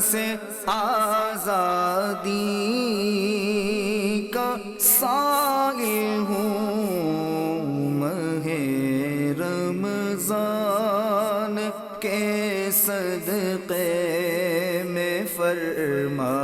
S1: سے آزادی کا سائل ہوں. ماہ رمضان کے صدقے میں فرما